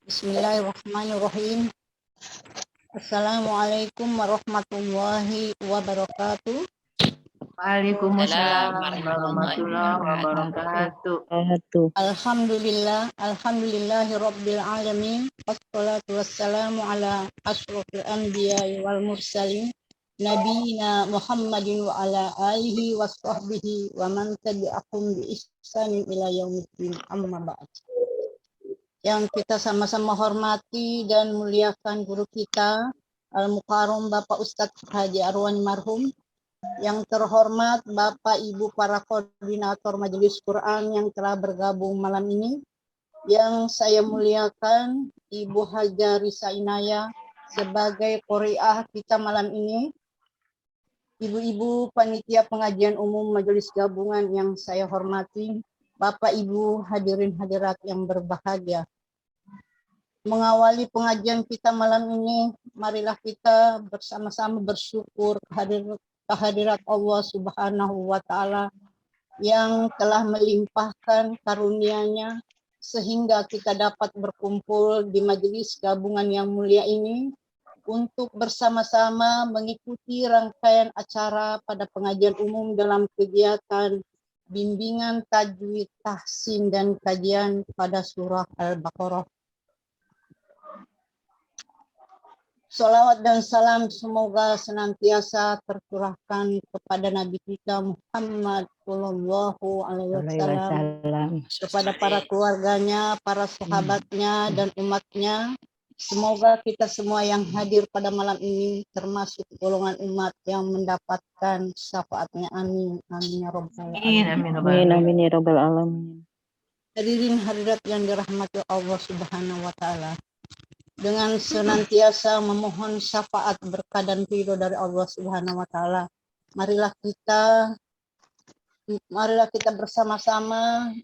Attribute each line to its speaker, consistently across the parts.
Speaker 1: Bismillahirrahmanirrahim. Assalamualaikum warahmatullahi wabarakatuh.
Speaker 2: Waalaikumsalam
Speaker 3: Waalaikumsalam
Speaker 2: warahmatullahi wabarakatuh.
Speaker 1: Alhamdulillahi rabbil alamin. Wassalatu wassalamu ala asyrofil anbiya'i wal mursalin. Nabiyina Muhammadin wa ala alihi wa sahbihi wa man tabi'ahum bi ihsanin ila yaumiddin, amma ba'd. Yang kita sama-sama hormati dan muliakan guru kita Al-Mukarram Bapak Ustadz Haji Arwani marhum, yang terhormat Bapak Ibu para koordinator Majelis Quran yang telah bergabung malam ini, yang saya muliakan Ibu Haja Risa Inaya sebagai qori'ah kita malam ini, ibu-ibu panitia pengajian umum Majelis Gabungan yang saya hormati, Bapak Ibu hadirin hadirat yang berbahagia. Mengawali pengajian kita malam ini, marilah kita bersama-sama bersyukur kehadirat Allah Subhanahu wa Ta'ala yang telah melimpahkan karunia-Nya sehingga kita dapat berkumpul di majelis gabungan yang mulia ini untuk bersama-sama mengikuti rangkaian acara pada pengajian umum dalam kegiatan bimbingan tajwid, tahsin dan kajian pada surah Al-Baqarah. Salawat dan salam semoga senantiasa tercurahkan kepada Nabi kita Muhammad Sallallahu Alaihi Wasallam, kepada para keluarganya, para sahabatnya dan umatnya. Semoga kita semua yang hadir pada malam ini termasuk golongan umat yang mendapatkan syafaatnya. Amin. Amin ya rabbal alamin.
Speaker 2: Amin ya rabbal alamin.
Speaker 1: Hadirin hadirat yang dirahmati Allah Subhanahu wa Ta'ala, dengan senantiasa memohon syafaat berkah dan ridho dari Allah Subhanahu wa Ta'ala, marilah kita bersama-sama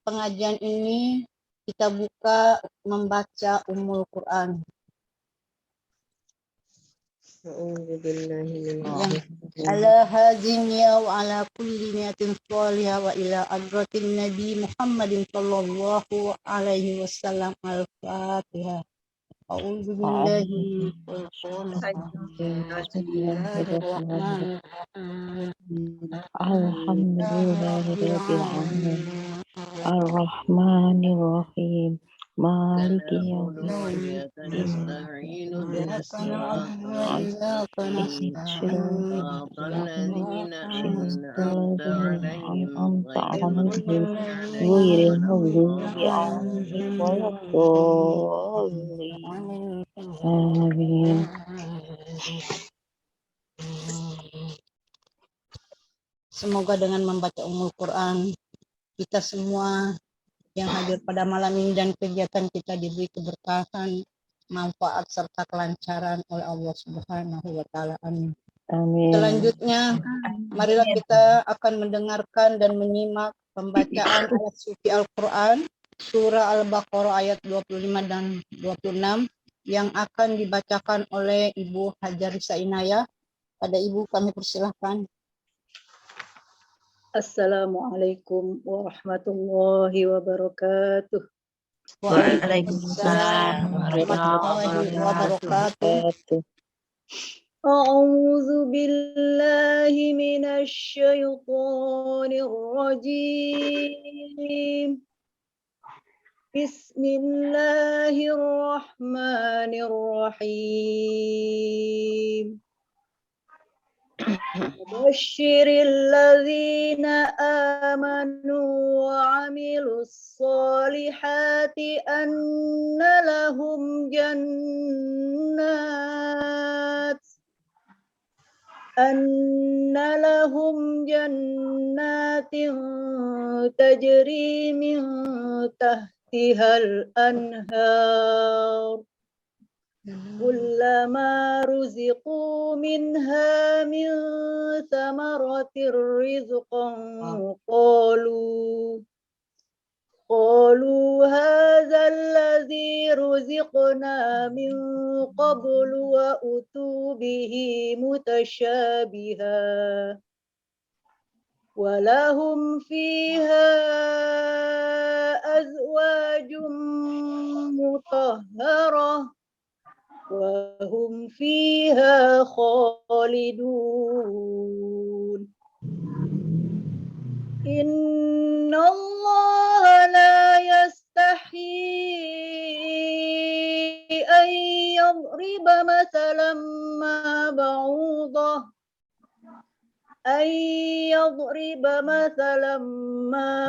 Speaker 1: pengajian ini kita buka membaca Ummul Quran. Ala hazinya wa ala kulli niyatin sholihah wa ila adratin Nabi Muhammadin sallallahu alaihi wasallam. Al-Fatihah. A'udzu billahi
Speaker 2: Alhamdulillahirabbil alamin. Ar-Rahmanir-Rahim. Maliki yaumiddin. Ghairil maghdubi 'alaihim waladdallin. Amin.
Speaker 1: Semoga dengan membaca Ummul Quran kita semua yang hadir pada malam ini dan kegiatan kita diberi keberkahan, manfaat serta kelancaran oleh Allah Subhanahu wa Ta'ala. Amin.
Speaker 2: Amin.
Speaker 1: Selanjutnya, marilah kita akan mendengarkan dan menyimak pembacaan ayat suci Al-Quran surah Al-Baqarah ayat 25 dan 26 yang akan dibacakan oleh Ibu Haja Risa Inaya. Pada Ibu kami persilahkan.
Speaker 4: Assalamualaikum warahmatullahi wabarakatuh.
Speaker 2: Waalaikumsalam warahmatullahi wabarakatuh.
Speaker 4: A'udzu billahi minasy syaithanir rajim. Bismillahirrahmanirrahim. وبشر الذين آمنوا وعملوا الصالحات أن لهم جنات تجري من تحتها الأنهار كلما رزقوا منها من ثمرة رزقا قالوا هذا الذي رزقنا من قبل وأتوا به متشابها ولهم فيها أزواج مطهرة وهم فيها خالدون إن الله لا يستحيي أن يضرب مثلا ما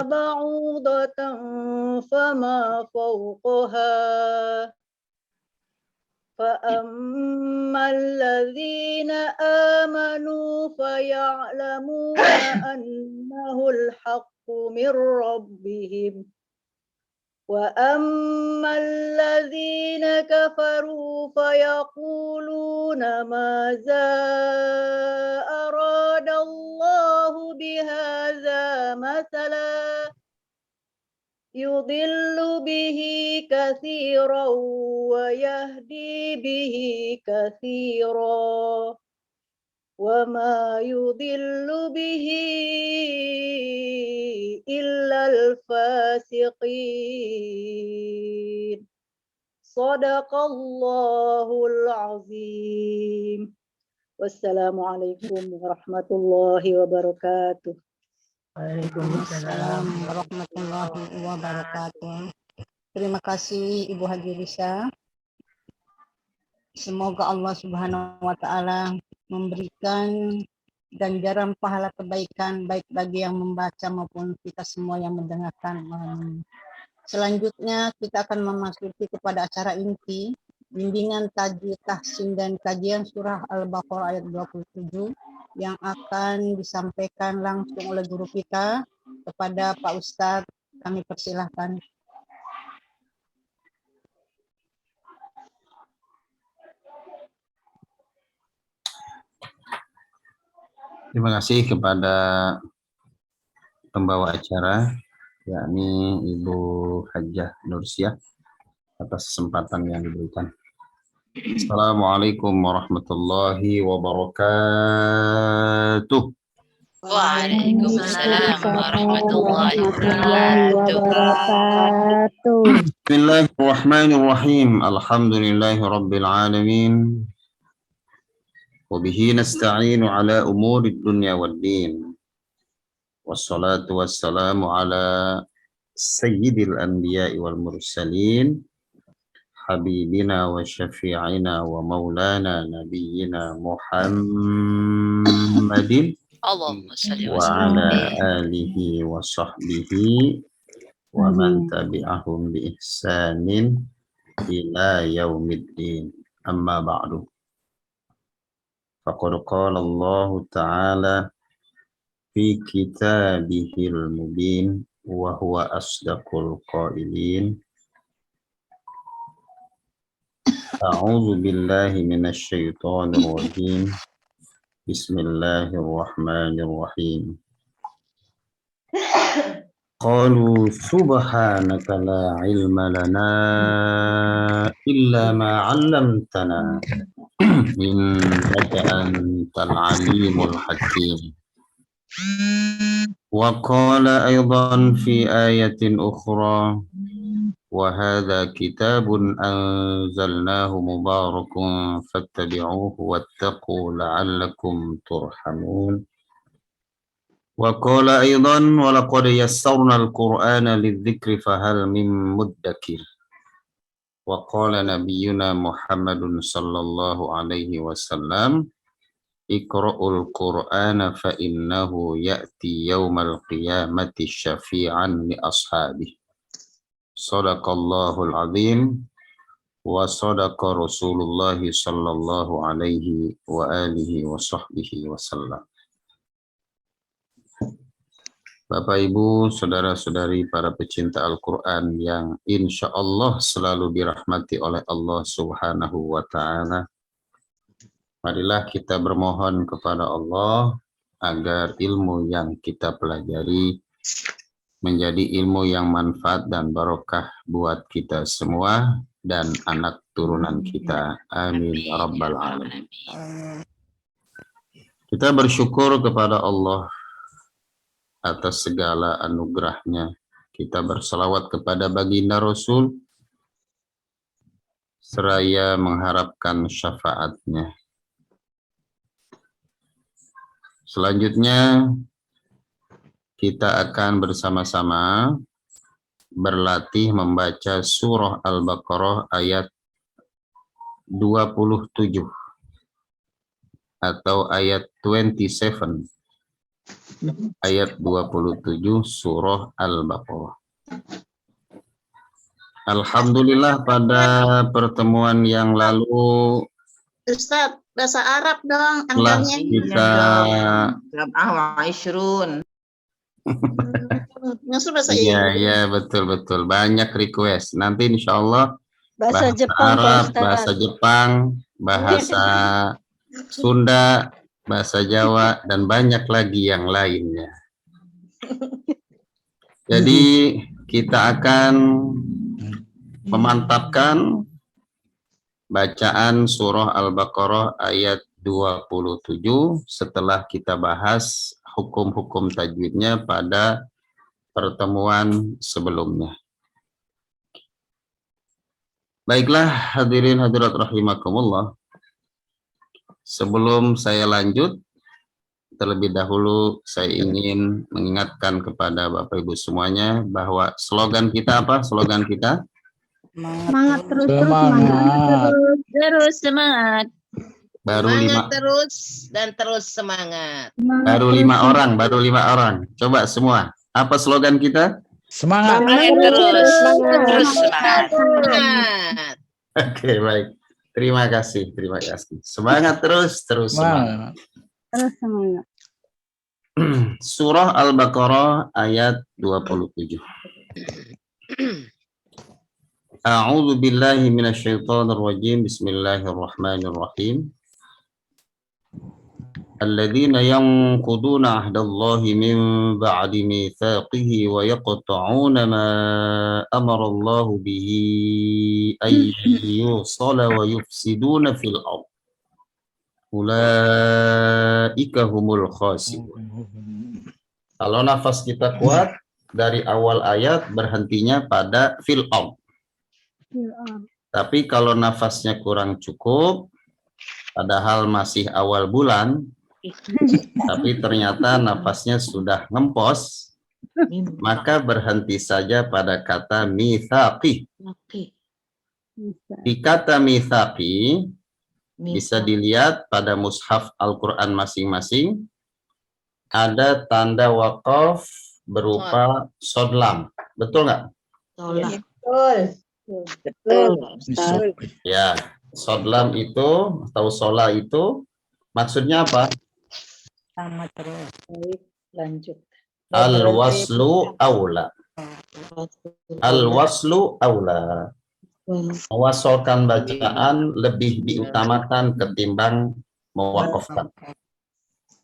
Speaker 4: بعوضة فما فوقها فأما الذين آمنوا فيعلمون أنه الحق من ربهم وأما الذين كفروا فيقولون ماذا أراد الله بهذا مثلا يضل به كثيرا ويهدي به كثيرا وما يضل به إلا الفاسقين صدق الله العظيم والسلام عليكم ورحمة الله وبركاته.
Speaker 1: Waalaikumsalam warahmatullahi wabarakatuh. Terima kasih Ibu Haji Risa. Semoga Allah Subhanahu wa Ta'ala memberikan ganjaran pahala kebaikan baik bagi yang membaca maupun kita semua yang mendengarkan. Selanjutnya kita akan memasuki kepada acara inti, bimbingan tajwid, tahsin dan kajian surah Al-Baqarah ayat 27 yang akan disampaikan langsung oleh guru kita kepada Pak Ustadz. Kami persilahkan.
Speaker 3: Terima kasih kepada pembawa acara, yakni Ibu Hajah Nursiah, atas kesempatan yang diberikan. Assalamualaikum warahmatullahi wabarakatuh.
Speaker 2: Waalaikumsalam warahmatullahi
Speaker 1: wabarakatuh.
Speaker 3: Bismillahirrahmanirrahim. Alhamdulillahi rabbil alamin. Wabihi nasta'inu ala umuri dunya wad din. Wassalatu wassalamu ala sayyidil anbiya'i wal mursalin. Habibina wa syafi'ina wa maulana nabiyyina Muhammadin wa ala alihi wa sahbihi wa man tabi'ahum bi ihsanin ila yaumiddin. Amma ba'du. Faqad qala Allah Ta'ala fi kitabihil mubin wa huwa asdaqul qailin. A'udzu billahi minasy syaithanir rajim. Bismillahirrahmanirrahim. Qalu subhanaka la ilma lana illa ma 'allamtana innaka antal alimul hakim. Wa qala aidan fi ayatin ukhra وهذا كتاب أنزلناه مبارك فاتبعوه واتقوا لعلكم ترحمون وقال أيضا ولقد يسرنا القرآن للذكر فهل من مدكر وقال نبينا محمد صلى الله عليه وسلم اقرأوا القرآن فإنه يأتي يوم القيامة شفيعا لأصحابه. Sadaqallahul azim wa sadaqa Rasulullah sallallahu alaihi wa alihi wa sahbihi wasallam. Bapak Ibu, saudara-saudari para pecinta Al-Quran yang insya Allah selalu dirahmati oleh Allah Subhanahu wa Ta'ala, marilah kita bermohon kepada Allah agar ilmu yang kita pelajari menjadi ilmu yang manfaat dan barokah buat kita semua dan anak turunan kita. Amin ya rabbal alamin. Kita bersyukur kepada Allah atas segala anugerahnya. Kita berselawat kepada baginda Rasul seraya mengharapkan syafaatnya. Selanjutnya kita akan bersama-sama berlatih membaca surah Al-Baqarah ayat 27 atau ayat 27. Ayat 27 surah Al-Baqarah. Alhamdulillah pada pertemuan yang lalu
Speaker 2: Ustaz, bahasa Arab dong
Speaker 3: telah
Speaker 2: anggapnya.
Speaker 3: kita
Speaker 2: Maksud bahasa
Speaker 3: ya betul banyak request. Nanti insya Allah
Speaker 1: Bahasa Jepang, Pak
Speaker 3: Arab,
Speaker 1: Ustaz.
Speaker 3: bahasa Jepang, bahasa Sunda, bahasa Jawa, dan banyak lagi yang lainnya. Jadi kita akan memantapkan bacaan surah Al-Baqarah ayat 27 setelah kita bahas hukum-hukum tajwidnya pada pertemuan sebelumnya. Baiklah hadirin hadirat rahimakumullah. Sebelum saya lanjut, terlebih dahulu saya ingin mengingatkan kepada Bapak Ibu semuanya bahwa slogan kita apa? Slogan kita?
Speaker 1: Semangat terus.
Speaker 2: Terus semangat.
Speaker 3: Baru
Speaker 2: Semangat
Speaker 3: 5
Speaker 2: terus dan terus semangat.
Speaker 3: baru 5 orang. Coba semua. Apa slogan kita?
Speaker 5: Semangat.
Speaker 2: Terus semangat. Semangat.
Speaker 3: Oke, baik. Terima kasih. Semangat terus semangat.
Speaker 1: Terus semangat.
Speaker 3: Surah Al-Baqarah ayat 27. A'udzu billahi minasyaitonir rajim. Bismillahirrahmanirrahim. Alladzina yanquduna 'ahdallahi min ba'di mitsaqihi wa yaqta'una ma amara Allahu bihi ay yusala wa yufsiduna fil ardh. Ulaika humul khasirun. Kalau nafas kita kuat dari awal ayat berhentinya pada fil ardh. Tapi kalau nafasnya kurang cukup, padahal masih awal bulan, tapi ternyata nafasnya sudah ngempos, maka berhenti saja pada kata mitsaqi. Di kata mitsaqi bisa dilihat pada mushaf Al-Quran masing-masing ada tanda wakaf berupa sodlam. Betul nggak?
Speaker 2: Betul.
Speaker 3: Ya, sodlam itu atau sola itu maksudnya apa?
Speaker 1: Sama terus.
Speaker 4: Baik, lanjut.
Speaker 3: Al-waslu aula. Al-waslu aula. Mewasolkan bacaan lebih diutamakan ketimbang mewakafkan.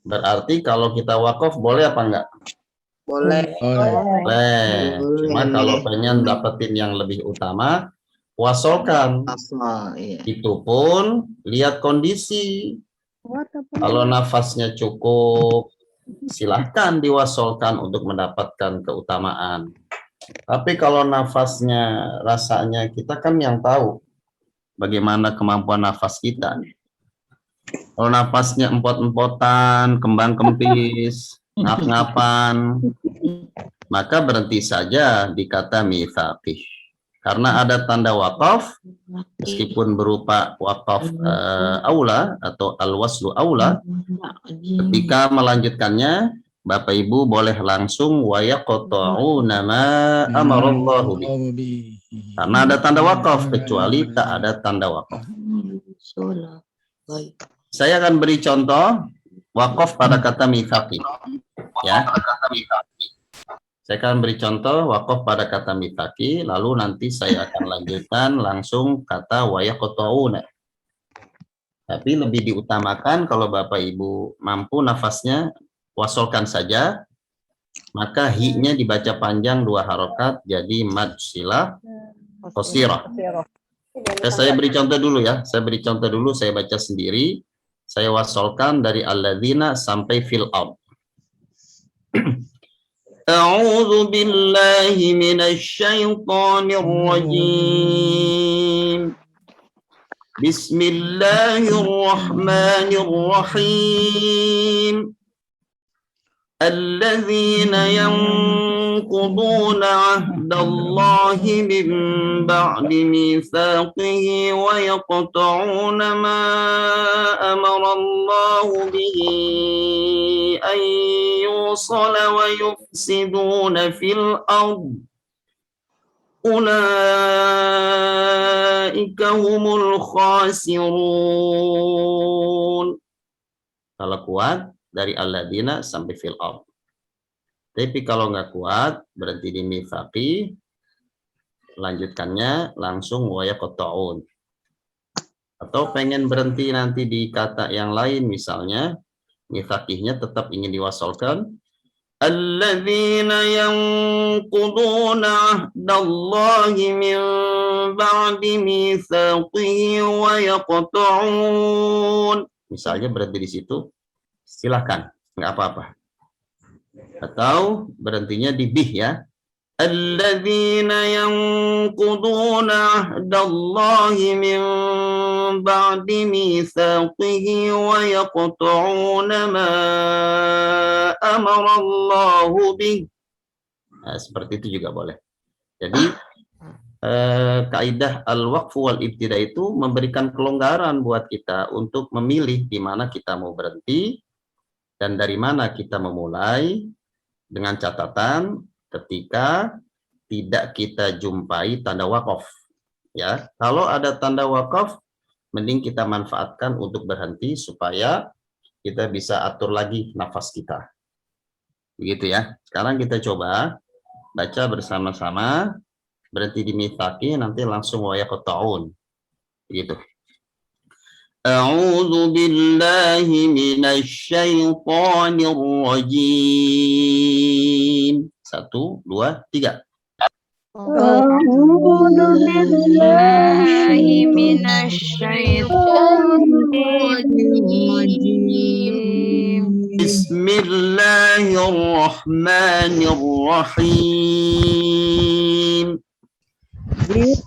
Speaker 3: Berarti kalau kita wakaf boleh apa enggak?
Speaker 2: Boleh.
Speaker 3: Boleh. Cuma kalau pengen dapetin yang lebih utama, wasolkan. Itu pun lihat kondisi. Kalau nafasnya cukup, silahkan diwasolkan untuk mendapatkan keutamaan. Tapi kalau nafasnya rasanya kita kan yang tahu bagaimana kemampuan nafas kita. Kalau nafasnya empot-empotan, kembang kempis, ngap-ngapan, maka berhenti saja di kata mitsaqih. Karena ada tanda wakaf, meskipun berupa wakaf aula atau al-waslu aula, ketika melanjutkannya, Bapak Ibu boleh langsung wa yaqta'una ma amarallahu bihi. Karena ada tanda wakaf, kecuali tak ada tanda wakaf. Saya akan beri contoh wakaf pada kata mitsaqi. Ya. Saya akan beri contoh wakaf pada kata mitsaqi, lalu nanti saya akan lanjutkan langsung kata wa yaqta'una. Tapi lebih diutamakan kalau Bapak Ibu mampu nafasnya wasolkan saja, maka hi-nya dibaca panjang 2 harokat jadi mad silah qasirah. Saya beri contoh dulu ya. Saya baca sendiri. Saya wasolkan dari alladzina sampai fil ard. أعوذ بالله من الشيطان الرجيم بسم الله الرحمن الرحيم الذين ينقضون عهد الله من بعد ميثاقه ويقطعون ما أمر الله به أن يوصل ويفسدون في الأرض أولئك هم الخاسرون. Kalau kuat dari alladzina sampai fil ard. Tapi kalau nggak kuat berhenti di mitsaqi, lanjutkannya langsung wa yaqta'un. Atau pengen berhenti nanti di kata yang lain, misalnya mitsaqihnya tetap ingin diwasalkan, alladzina yanquduna ahdallahi min ba'di mitsaqihi wa yaqta'un. Misalnya berhenti di situ, silahkan, nggak apa-apa. Atau berhentinya di bih ya. Alladzina yanquduna ahdallahi min ba'di mitsaqihi wa yaqta'una ma amara Allahu bih. Nah, seperti itu juga boleh. Jadi kaidah al-waqf wal ibtida itu memberikan kelonggaran buat kita untuk memilih di mana kita mau berhenti dan dari mana kita memulai, dengan catatan ketika tidak kita jumpai tanda wakaf. Ya, kalau ada tanda wakaf, mending kita manfaatkan untuk berhenti supaya kita bisa atur lagi nafas kita. Begitu ya. Sekarang kita coba baca bersama-sama, berhenti di mitsaqi, nanti langsung wa yaqta'un. Begitu. A'udzu billahi minasy syaithanir rajim. 1, 2, 3.
Speaker 5: A'udzu billahi minasy syaithanir rajim.
Speaker 3: Bismillahirrahmanirrahim.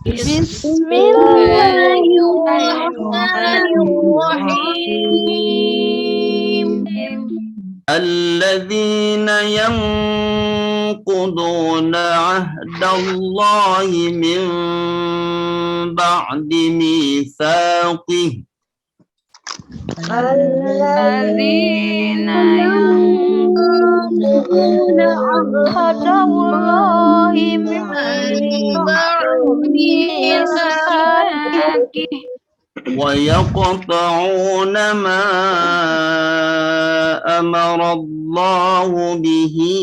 Speaker 5: Bismillahirrahmanirrahim.
Speaker 3: Alladzina yanquduna ahdallahi min ba'di mitsaqih.
Speaker 5: Alladzina yanquduna ahdallahi min ba'di mitsaqih
Speaker 3: wa yaqta'una ma amara Allahu bihi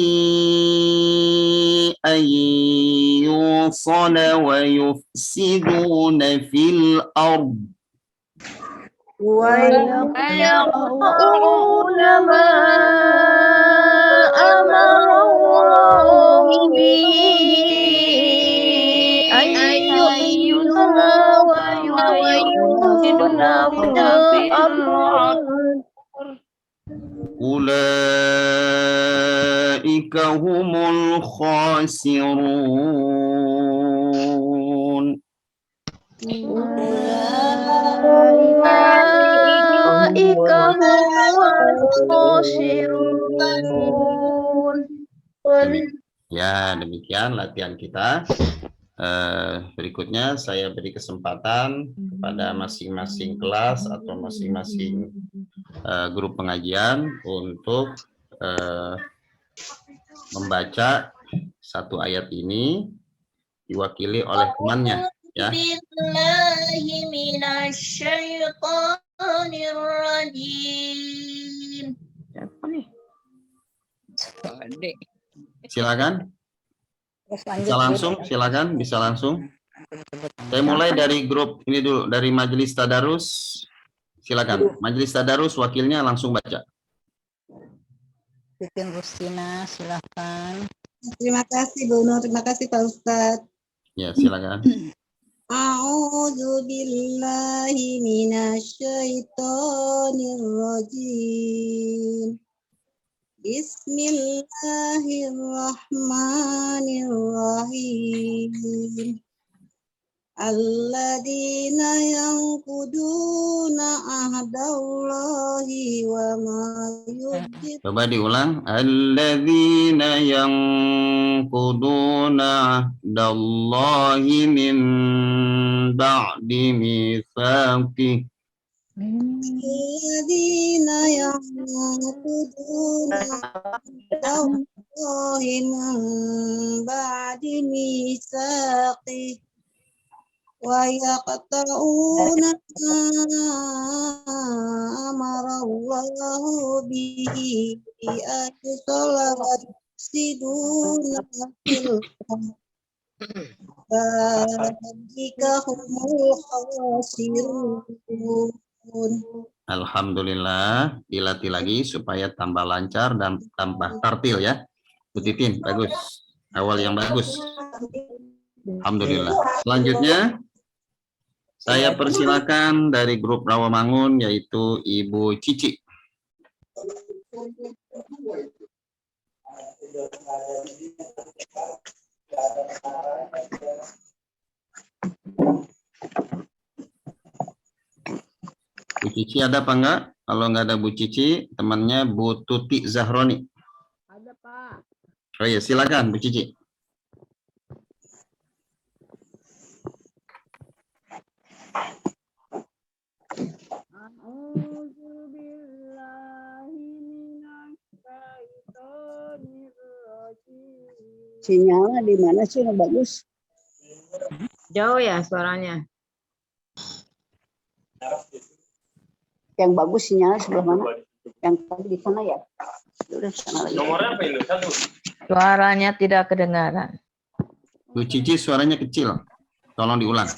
Speaker 3: an yusala wa yufsiduna fil ard.
Speaker 5: ويقطعون ما أمر الله به أن يوصل ويفسدون في الأرض
Speaker 3: أولئك هم الخاسرون. Ya, demikian latihan kita. Berikutnya saya beri kesempatan kepada masing-masing kelas atau masing-masing grup pengajian untuk membaca satu ayat ini diwakili oleh temannya. Ya.
Speaker 5: Bismillahirrahmanirrahim.
Speaker 3: Silakan. Bisa langsung, silakan, bisa langsung. Saya mulai dari grup ini dulu, dari Majelis Tadarus. Silakan, Majelis Tadarus wakilnya langsung baca.
Speaker 1: Titin Rustina, silakan.
Speaker 6: Terima kasih Bu Nur, terima kasih Pak Ustadz.
Speaker 3: Ya, silakan.
Speaker 6: A'udzu billahi minasyaitonir rajim. Bismillahirrahmanirrahim. Alladzina yanquduna ahdallahi wa ma yudhib.
Speaker 3: Coba diulang. Alladzina yanquduna ahdallahi min ba'di mitsaqih.
Speaker 6: Alladzina yanquduna ahdallahi min ba'di mitsaqih. Wa yaqta'una amarallahu bihi ayusolawat siduna fil jika humul khasirun.
Speaker 3: Alhamdulillah, dilatih lagi supaya tambah lancar dan tambah tartil ya. Bu Titin, bagus. Awal yang bagus. Alhamdulillah. Selanjutnya saya persilakan dari grup Rawamangun yaitu Ibu Cici. Bu Cici ada apa enggak? Kalau enggak ada Bu Cici, temannya Bu Tuti Zahroni.
Speaker 1: Ada, Pak.
Speaker 3: Oh iya, silakan Bu Cici.
Speaker 1: Sinyalnya di mana sih yang bagus?
Speaker 2: Jauh ya suaranya.
Speaker 1: Yang bagus sinyalnya sebelah mana? Yang tadi di sana ya? Udah sana lagi.
Speaker 5: Suaranya tidak kedengaran.
Speaker 3: Bu Cici suaranya kecil. Tolong diulang.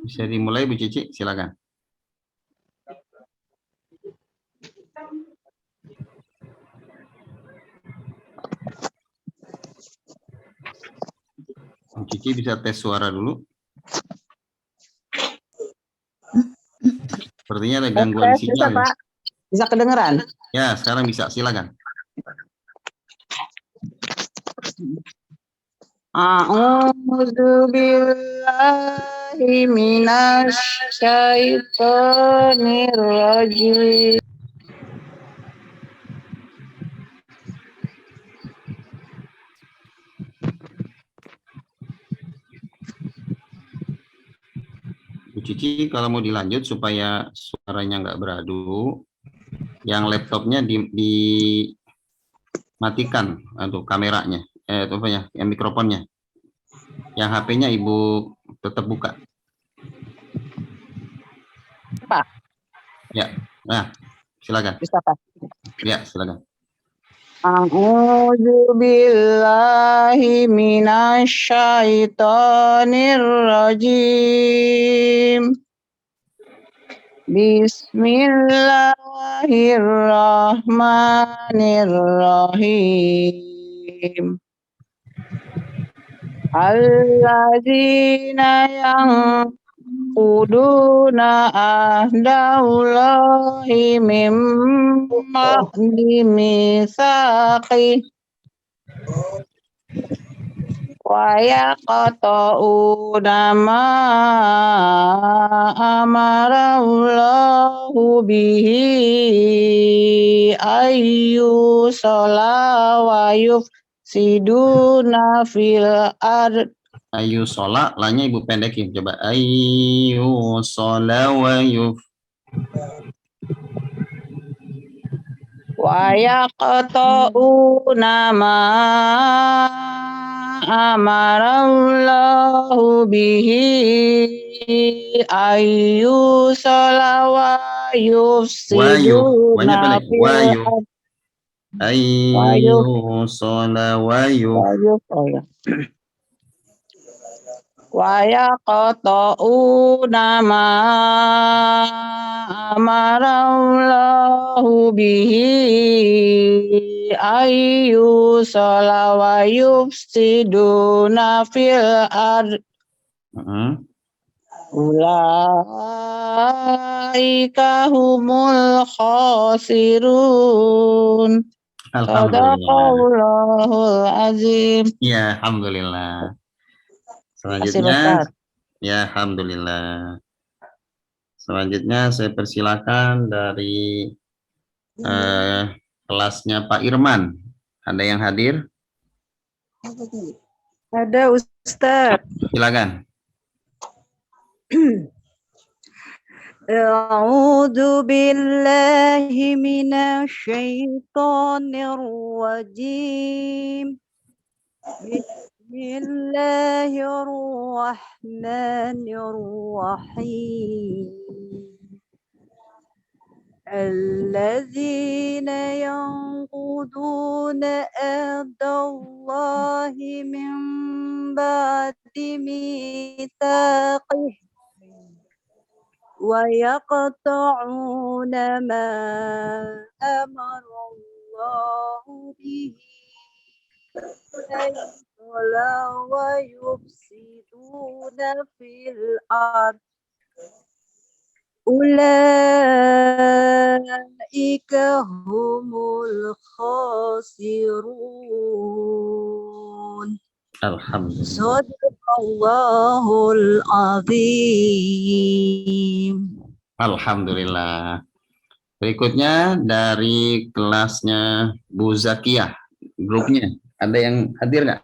Speaker 3: Bisa dimulai Bu Cici, silakan. Bu Cici bisa tes suara dulu. Sepertinya ada gangguan sinyal. Ya.
Speaker 1: Bisa kedengeran?
Speaker 3: Ya, sekarang bisa, silakan.
Speaker 1: A'udzu billahi minasy syaithanir rajim.
Speaker 3: Bu Cici, kalau mau dilanjut supaya suaranya nggak beradu, yang laptopnya dimatikan untuk kameranya, apa ya, yang mikrofonnya. Yang HP-nya Ibu tetap buka.
Speaker 1: Pak.
Speaker 3: Ya, nah, silakan.
Speaker 1: Bisa, Pak.
Speaker 3: Ya, silakan.
Speaker 1: A'udzu billahi minasy syaithanir rajim. Bismillahirrahmanirrahim. Alladzina yanquduna ahdallahi min ba'di mitsaqih wa yaqta'una ma amarallahu bihi ayyusala wa yufsiduna fil ard.
Speaker 3: Ayu sholat, lanya Ibu pendekin. Coba ayu sholat wa yuf.
Speaker 1: Wa yaqta'una ma amarallahu bihi ayyusala wa
Speaker 3: Banyak pendek. Wayu. Ayyusola wayu.
Speaker 5: ويقطعون ما أمر الله به أن يوصل ويفسدون في الأرض أولئك هم الخاسرون. Sadaqallahul azim.
Speaker 3: Ya, alhamdulillah.
Speaker 5: Selanjutnya,
Speaker 3: ya, alhamdulillah. Selanjutnya saya persilakan dari kelasnya Pak Irman. Ada yang hadir?
Speaker 5: Ada Ustaz.
Speaker 3: Silakan.
Speaker 5: A'udzu billahi minasy syaithanir rajim. Bismillahirrahmanirrahim. Alladzina yanquduna ahdallahi min ba'di mitsaqih wa yaqta'una ma amara Allahu bihi wa yufsiduna fil ard. Ulaika humul khasirun.
Speaker 3: Alhamdulillah.
Speaker 5: Sadaqallahul azim.
Speaker 3: Alhamdulillah. Berikutnya dari kelasnya Bu Zakiyah, grupnya. Ada yang hadir nggak?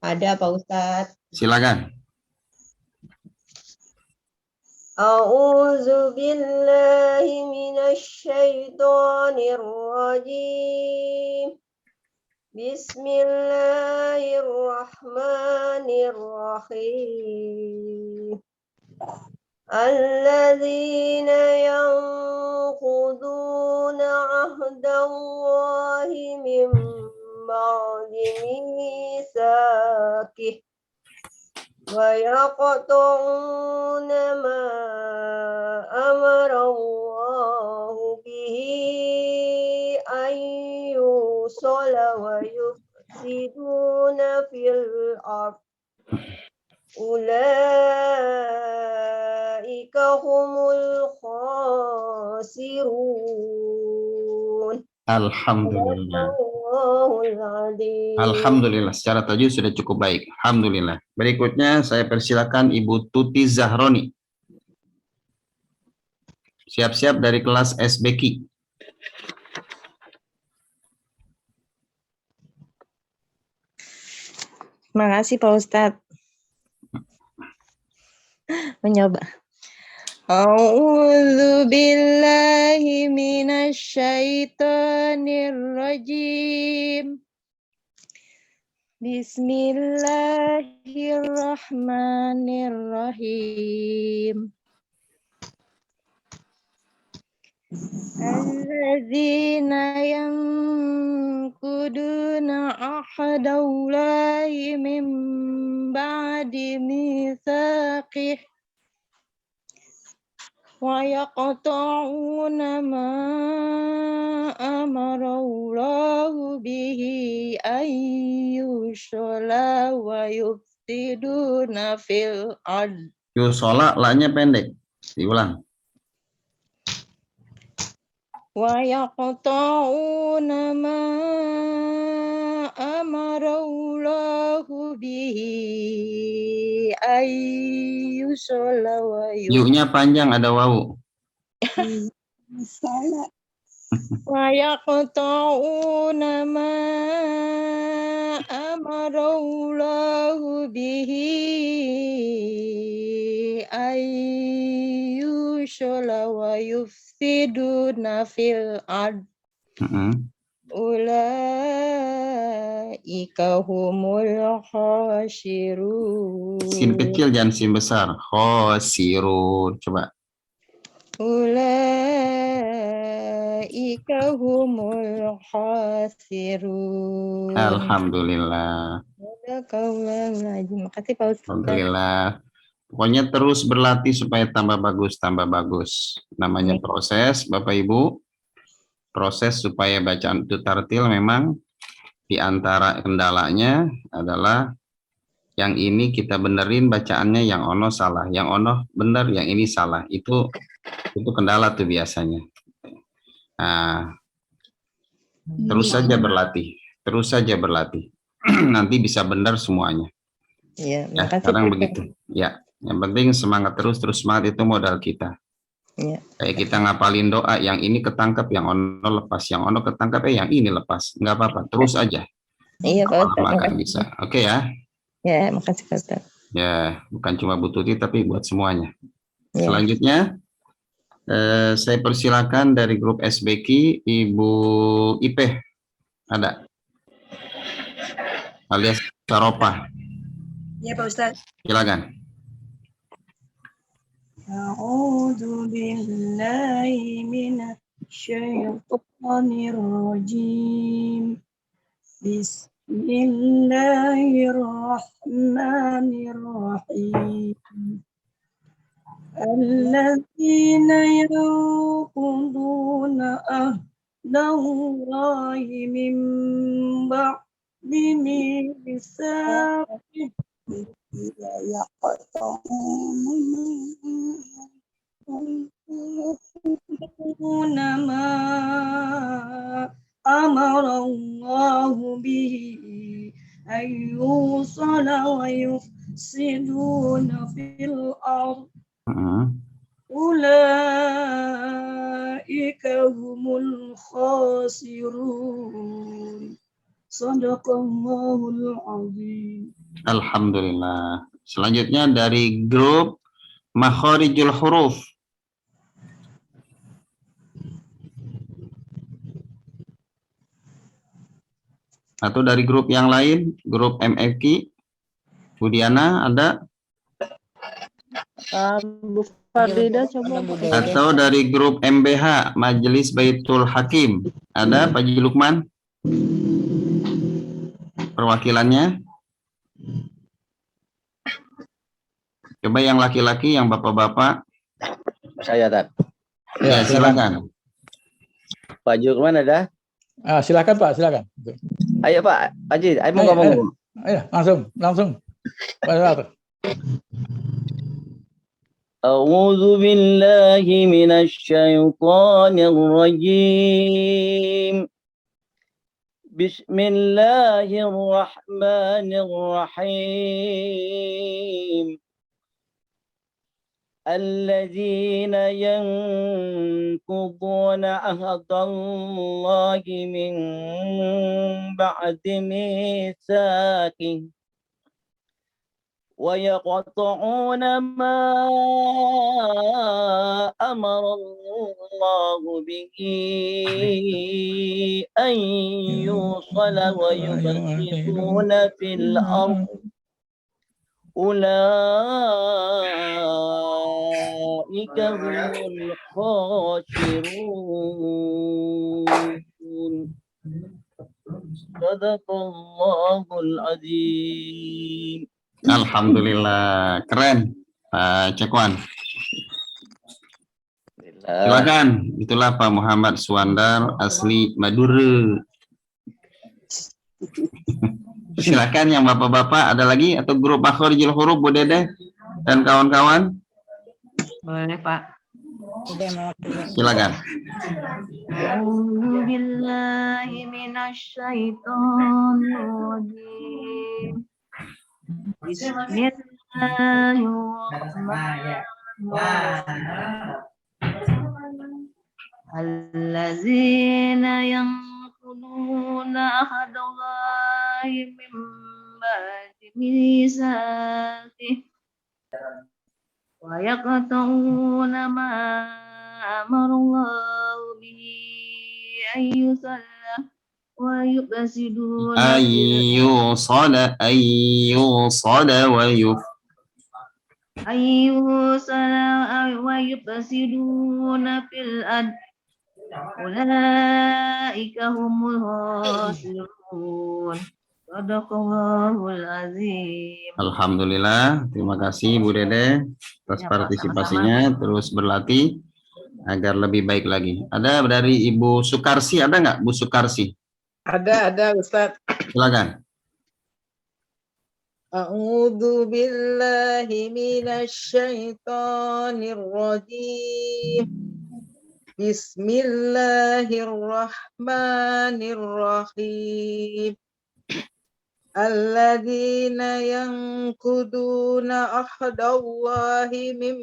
Speaker 2: Ada Pak Ustadz.
Speaker 3: Silakan.
Speaker 7: A'udzu billahi minasy syaithanir rajim. Bismillahirrahmanirrahim. Alladzina yanquduna ahdallahi min ba'di mitsaqih wa yaqta'una ma amara Allahu bihi an yusala wa yufsiduna fil ard. Ulaika humul khasirun.
Speaker 3: Alhamdulillah. Alhamdulillah, secara tajwid sudah cukup baik. Alhamdulillah. Berikutnya saya persilakan Ibu Tuti Zahroni. Siap-siap dari kelas SBK.
Speaker 5: Terima kasih Pak Ustadz. Mencoba. A'udzu billahi minasy syaithanir rajim. Bismillahirrahmanirrahim. Alladzina yanquduna ahdallahi min ba'di mitsaqih wa yaqta'una ma amara Allahu bihi an yushala wa yufsiduna fil ard.
Speaker 3: Yusola, la-nya pendek. Diulang.
Speaker 5: Wa yaqta'una ma amara Allahu bihi ay yusalla wa
Speaker 3: Yu-nya panjang, ada wawu.
Speaker 5: wa yaqta'una ma amara Allahu bihi ay yusalla wa yufsiduna fil ard. Ulaika humul khasirun.
Speaker 3: Sin kecil jangan sin besar. Khosirun. Coba.
Speaker 5: Ulaika humul khasirun.
Speaker 3: Alhamdulillah.
Speaker 5: Makasih Pak Ustaz.
Speaker 3: Alhamdulillah. Pokoknya terus berlatih supaya tambah bagus, tambah bagus. Namanya proses, Bapak Ibu. Proses supaya bacaan itu tartil memang di antara kendalanya adalah yang ini kita benerin bacaannya, yang ono salah, yang ono bener, yang ini salah. Itu kendala tuh biasanya. Nah, terus saja berlatih, terus saja berlatih. Nanti bisa benar semuanya.
Speaker 5: Iya,
Speaker 3: Ya,
Speaker 5: makasih.
Speaker 3: kadang begitu. Ya, yang penting semangat terus semangat itu modal kita.
Speaker 5: Iya.
Speaker 3: Kayak kita ngapalin doa, yang ini ketangkap, yang ono lepas, yang ono ketangkap, yang ini lepas. Nggak apa-apa, terus aja.
Speaker 5: Iya Pak Ustaz.
Speaker 3: Lama akan bisa. Oke ya.
Speaker 5: Ya, makasih Pak Ustaz.
Speaker 3: Ya, bukan cuma Bu Tuti tapi buat semuanya.
Speaker 5: Ya.
Speaker 3: Selanjutnya, saya persilakan dari grup SBK Ibu Ipeh. Ada? Alias Saropa.
Speaker 6: Ya Pak Ustaz.
Speaker 3: Silakan.
Speaker 6: A'udzu billahi minasyaitonir rajim. Bismillahirrahmanirrahim. Alladzina yanquduna ahdallahi min ba'di mitsaqih ma amarallahu bihi ayyusala wa yufsiduna fil ardh ulaika humul khasirun. Shadaqallahul azim.
Speaker 3: Alhamdulillah. Selanjutnya dari grup Makharijul Huruf. Atau dari grup yang lain, grup MFQ. Budiana ada?
Speaker 4: Bu Fardida coba.
Speaker 3: Atau dari grup MBH, Majelis Baitul Hakim. Ada Pak Haji Lukman? Perwakilannya? Coba yang laki-laki, yang bapak-bapak.
Speaker 8: Saya, Tat.
Speaker 3: Ya, silakan.
Speaker 8: Pak Lukman ada?
Speaker 9: Silakan Pak, silakan.
Speaker 8: Ayo Pak Haji, ayo mau ngomong.
Speaker 9: Ayo, langsung.
Speaker 8: A'udzu billahi minasy syaithanir rajim. Bismillahirrahmanirrahim. الذين ينقضون عهد الله من بعد ميثاقه ويقطعون ما أمر الله به أن يوصل ويفسدون في الأرض أولئك هم الخاسرون. صدق الله العظيم.
Speaker 3: Alhamdulillah, keren Pak Cekwan. Silakan, itulah Pak Muhammad Suwandar asli Madura. Silakan yang bapak-bapak, ada lagi atau grup Makharijul Huruf Bu Dede dan kawan-kawan?
Speaker 2: Boleh Pak.
Speaker 3: Silakan.
Speaker 10: A'udzu billahi minasyaitonir rajim. Bismillahirrahmanirrahim. Allazina yanquduna ahdallahi min ba'di mitsaqih wa yaqta'una ma amarallahu bihi ayyusalla ويفسدون
Speaker 3: أن
Speaker 10: في
Speaker 3: يوصل
Speaker 10: ويفسدون في الأرض أولئك هم الخاسرون. Sadaqallahul azim.
Speaker 3: Alhamdulillah, terima kasih Bu Dede atas
Speaker 10: Ya, Pak,
Speaker 3: partisipasinya, terus berlatih agar lebih baik lagi. Ada dari Ibu Sukarsi, ada nggak Bu Sukarsi?
Speaker 5: Ada Ustaz.
Speaker 3: Silakan.
Speaker 5: A'udzu billahi minasy syaithanir rajim. Bismillahirrahmanirrahim. Alladzina yanquduna ahdallahi min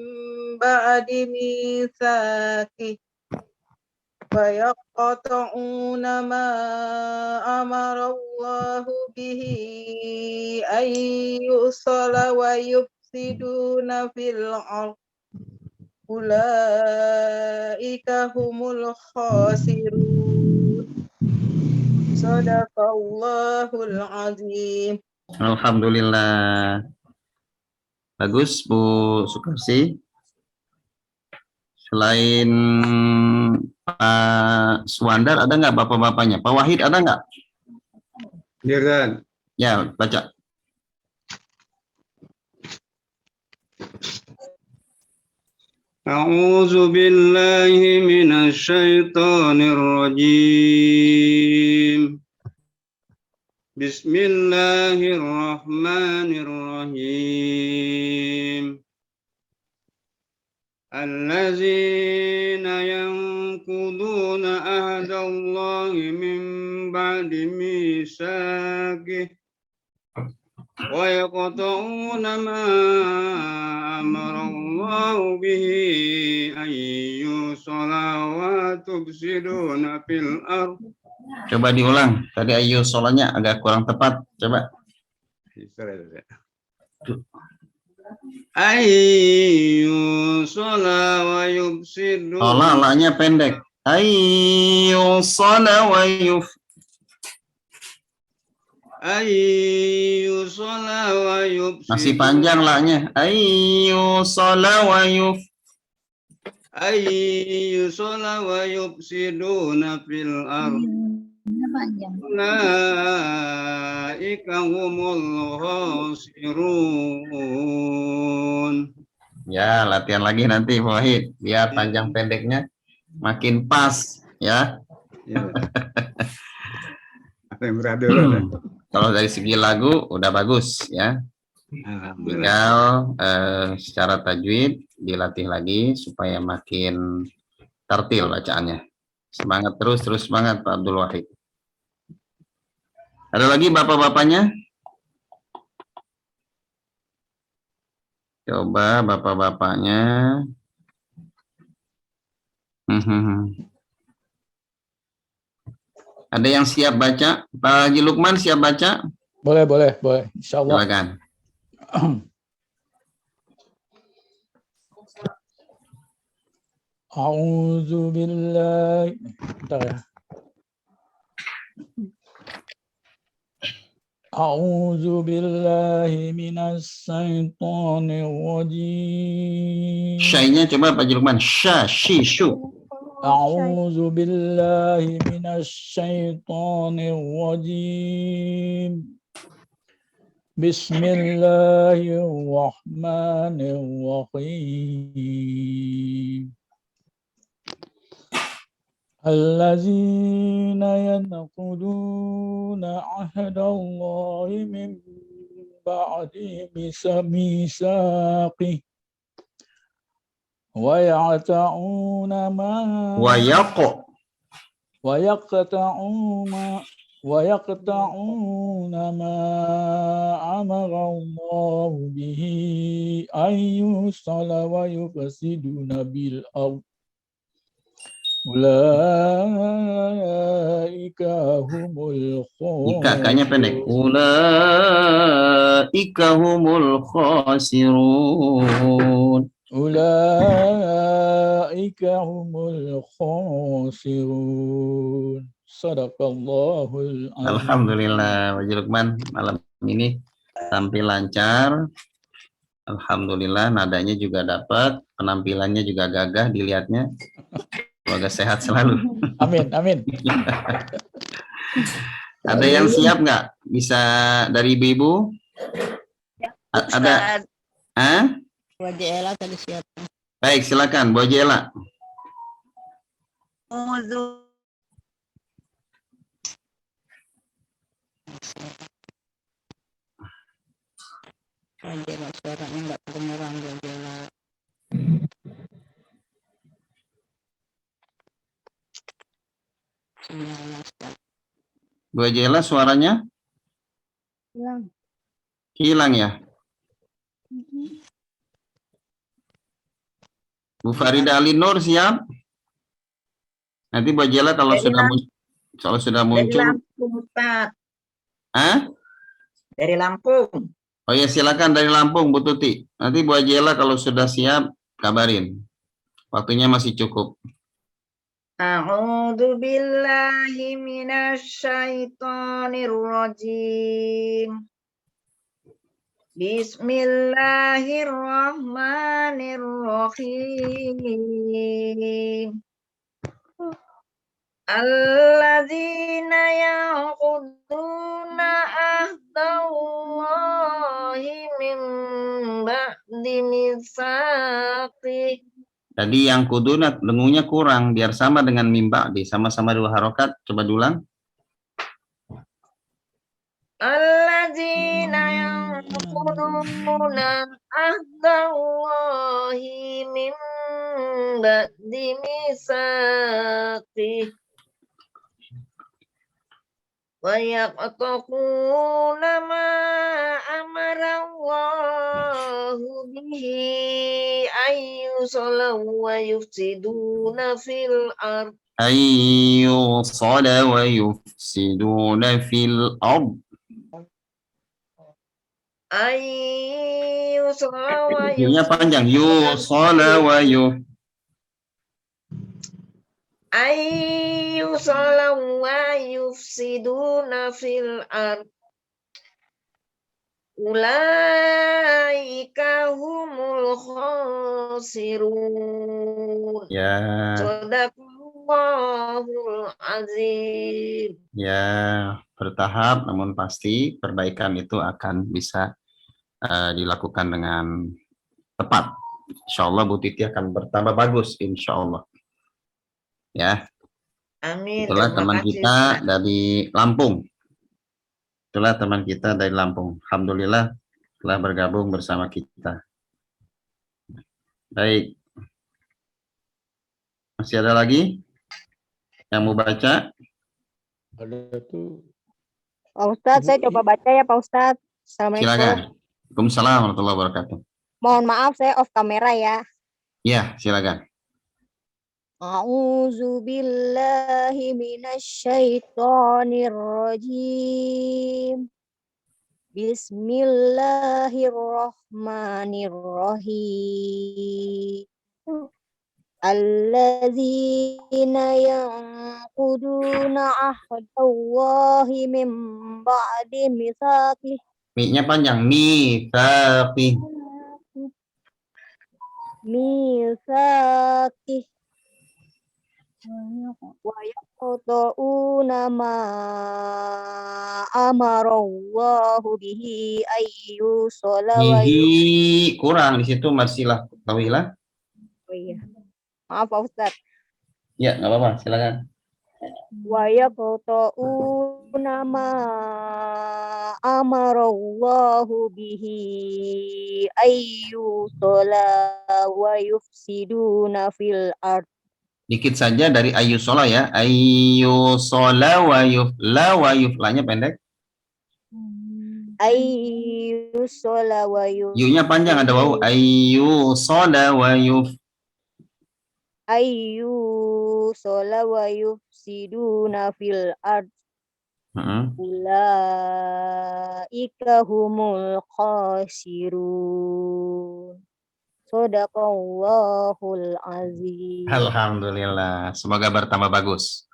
Speaker 5: ba'di mitsaqih wa yaqta'una ma amara Allahu bihi ay yusala wa yufsiduna fil ardh ulaika humul khasirun. Sadaqallahul azim.
Speaker 3: Alhamdulillah. Bagus Bu Sukarsi. Selain Pak Suwandar, ada nggak bapak-bapaknya? Pak Wahid ada nggak? Ya, baca.
Speaker 11: A'udzu billahi minasy syaithanir rajim. Bismillahirrahmanirrahim. Allazina yanquduna ahdallahi min ba'di mitsaqih wa yaqta'una ma amara Allahu bihi ay yusala wa tufsiduna fil ardh.
Speaker 3: Coba diulang. Tadi ayu solanya agak kurang tepat. Coba.
Speaker 11: Ayyu shola wa yufsidu.
Speaker 3: Lanya pendek. Ayyu shola wa
Speaker 11: Ayyu shola wa yufsidu.
Speaker 3: Masih panjang lanya. Ayyu shola wa
Speaker 11: Ayyu shola wa yufsiduna fil ardh. Ulaika humul khasirun.
Speaker 3: Ya, latihan lagi nanti Pak Wahid, biar panjang pendeknya makin pas ya. Kalau dari segi lagu udah bagus ya. Tinggal secara tajwid dilatih lagi supaya makin tertil bacaannya. Semangat terus semangat Pak Abdul Wahid. Ada lagi bapak-bapaknya? Coba bapak-bapaknya. Ada yang siap baca? Pak Haji Lukman siap baca?
Speaker 9: Boleh. Insyaallah.
Speaker 3: Silakan.
Speaker 9: A'udzu billahi. Bentar ya. A'udzu billahi minas syaitonir rajim.
Speaker 3: Syai'nya coba Pak Haji Lukman. Shi, shu.
Speaker 9: A'udzu billahi minas syaitonir rajim. Bismillahirrahmanirrahim. Allazina yanquduna ahdallahi min ba'di mitsaqih wa yaqta'una ma amara Allahu bihi ayyusala wa yufsiduna bil ardh. Ulaika humul khasirun.
Speaker 3: Kakaknya pendek. Ulaika humul khasirun.
Speaker 9: Ulaika humul khasirun. Sadaqallahul azim.
Speaker 3: Alhamdulillah, Wajib Lukman malam ini tampil lancar. Alhamdulillah, nadanya juga dapat, penampilannya juga gagah dilihatnya. Semoga sehat selalu.
Speaker 9: Amin, amin.
Speaker 3: Ada yang siap nggak? Bisa dari ibu-ibu? Ada? Ah?
Speaker 1: Wajah Ella tadi siap.
Speaker 3: Baik, silakan, Bu Jela.
Speaker 1: Wajah Ella suaranya nggak kedengeran Wajah Ella. Sinyalnya stuck.
Speaker 3: Bu Jela suaranya
Speaker 6: Hilang.
Speaker 3: hilang ya? Bu Farida Ali Nur siap? Nanti Bu Jela kalau sudah muncul.
Speaker 5: Dari Lampung, Ustaz.
Speaker 3: Ah?
Speaker 5: Dari Lampung.
Speaker 3: Oh ya, silakan dari Lampung, Bu Tuti. Nanti Bu Jela kalau sudah siap kabarin. Waktunya masih cukup.
Speaker 5: A'udzu billahi minasyaitonir rajim. Bismillahirrahmanirrahim. Alladzina yaquduna ahdallahi min ba'di mitsaqih.
Speaker 3: Tadi yang kudunat dengunya kurang, biar sama dengan mimba di sama-sama 2 harokat. Coba dulang.
Speaker 5: Alladzina yaquduna ahdallahi min ba'di mitsaqih. Wa yaqtaquna ma amara Allahu bihi ayyusala wa yufsiduna fil ard.
Speaker 3: Ayyusala wa yufsiduna fil ard.
Speaker 5: Ayyusala wa
Speaker 3: Yunya panjang. Yusala wa yuf.
Speaker 5: Ayyusala wa yufsiduna fil ard. Ulaika humul khasirun.
Speaker 3: Ya.
Speaker 5: Sadaqallahul azim.
Speaker 3: Ya, bertahap namun pasti perbaikan itu akan bisa dilakukan dengan tepat. Insya Allah Bu Titi akan bertambah bagus, insya Allah. Ya.
Speaker 5: Amin.
Speaker 3: Itulah teman kita dari Lampung. Itulah teman kita dari Lampung. Alhamdulillah telah bergabung bersama kita. Baik. Masih ada lagi yang mau baca?
Speaker 9: Ada tuh.
Speaker 7: Pak Ustadz, saya coba baca ya Pak Ustadz. Assalamualaikum.
Speaker 3: Silakan. Waalaikumsalam warahmatullahi wabarakatuh.
Speaker 7: Mohon maaf saya off kamera ya.
Speaker 3: Ya, silakan.
Speaker 7: A'udzu billahi minasyaitonir rajim. Bismillahirrahmanirrahim. Alladzina yanquduna ahdallahi min ba'di mitsaqih.
Speaker 3: Mi-nya panjang. Mitsaqih.
Speaker 7: Mitsaqih. Wa yaqta'una ma amarallahu bihi ayyusala wa
Speaker 3: Bihi kurang di situ Marsilah Tawilah.
Speaker 7: Oh iya. Maaf Pak Ustadz.
Speaker 3: Ya, nggak apa-apa, silakan.
Speaker 7: Wa yaqta'una ma amarallahu bihi ayyusala wa yufsiduna fil ard.
Speaker 3: Dikit saja dari ayyusola ya. Ayyusola wa yuf. La wa yuf. La-nya pendek.
Speaker 7: Ayyusala wa yuf.
Speaker 3: Yu-nya panjang ada wawu. Ayyusola wa yuf.
Speaker 7: Ayyusala wa yufsiduna fil ard. Ulaika humul khasirun. Sadaqallahul azim.
Speaker 3: Alhamdulillah. Semoga bertambah bagus.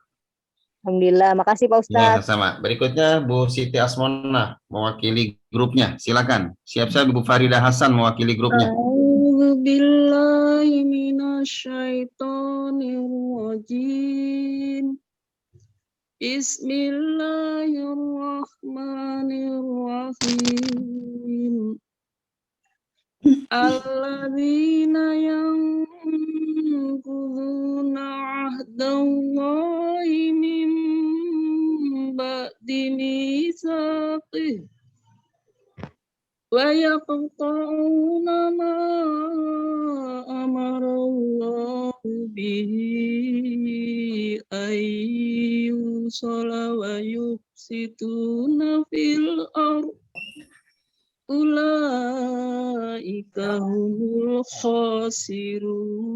Speaker 7: Alhamdulillah. Makasih Pak
Speaker 3: Ya,
Speaker 7: Ustadz.
Speaker 3: sama. Berikutnya Bu Siti Asmona mewakili grupnya. Silakan. Siap-siap Bu Farida Hasan mewakili grupnya.
Speaker 6: A'udzu billahi minasyaitonir rajim. Bismillahirrahmanirrahim. Alladzina yanquduna ahdallahi min ba'di mitsaqih wa yaqta'una ma amarallahu bihi ayyusala wa yufsiduna fil ardh ulaika humul khasirun.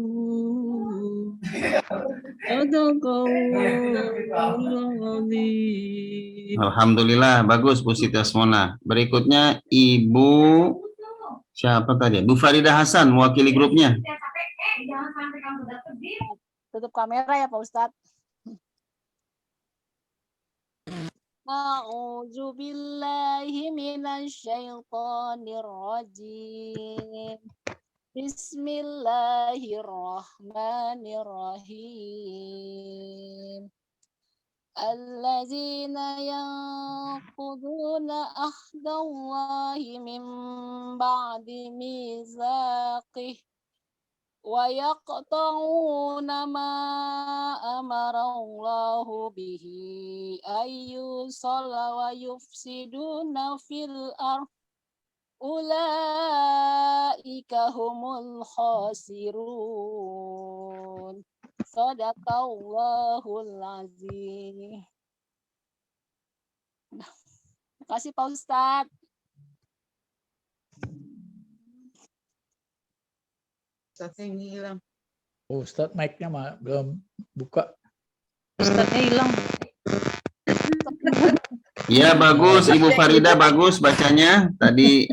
Speaker 6: Sadaqallahul azim.
Speaker 3: Alhamdulillah, bagus Bu Siti Asmona. Berikutnya Ibu siapa tadi? Bu Farida Hasan mewakili grupnya.
Speaker 7: Tutup kamera ya Pak Ustadz. A'udzu billahi minasyaitonir rajim. Bismillahirrahmanirrahim. Alladzina yanquduna ahdallahi min ba'di mitsaqih wa yaqta'una ma amarallahu bihi ayyusalla wa yufsiduna fil ardh ulaika humul khasirun. Shadaqallahul azim. Terima kasih Pak Ustadz.
Speaker 5: Ustadznya hilang.
Speaker 9: Oh, Ustadz mic-nya belum buka.
Speaker 10: Ustadznya hilang.
Speaker 3: Ya, bagus Ibu Farida, bagus bacanya. Tadi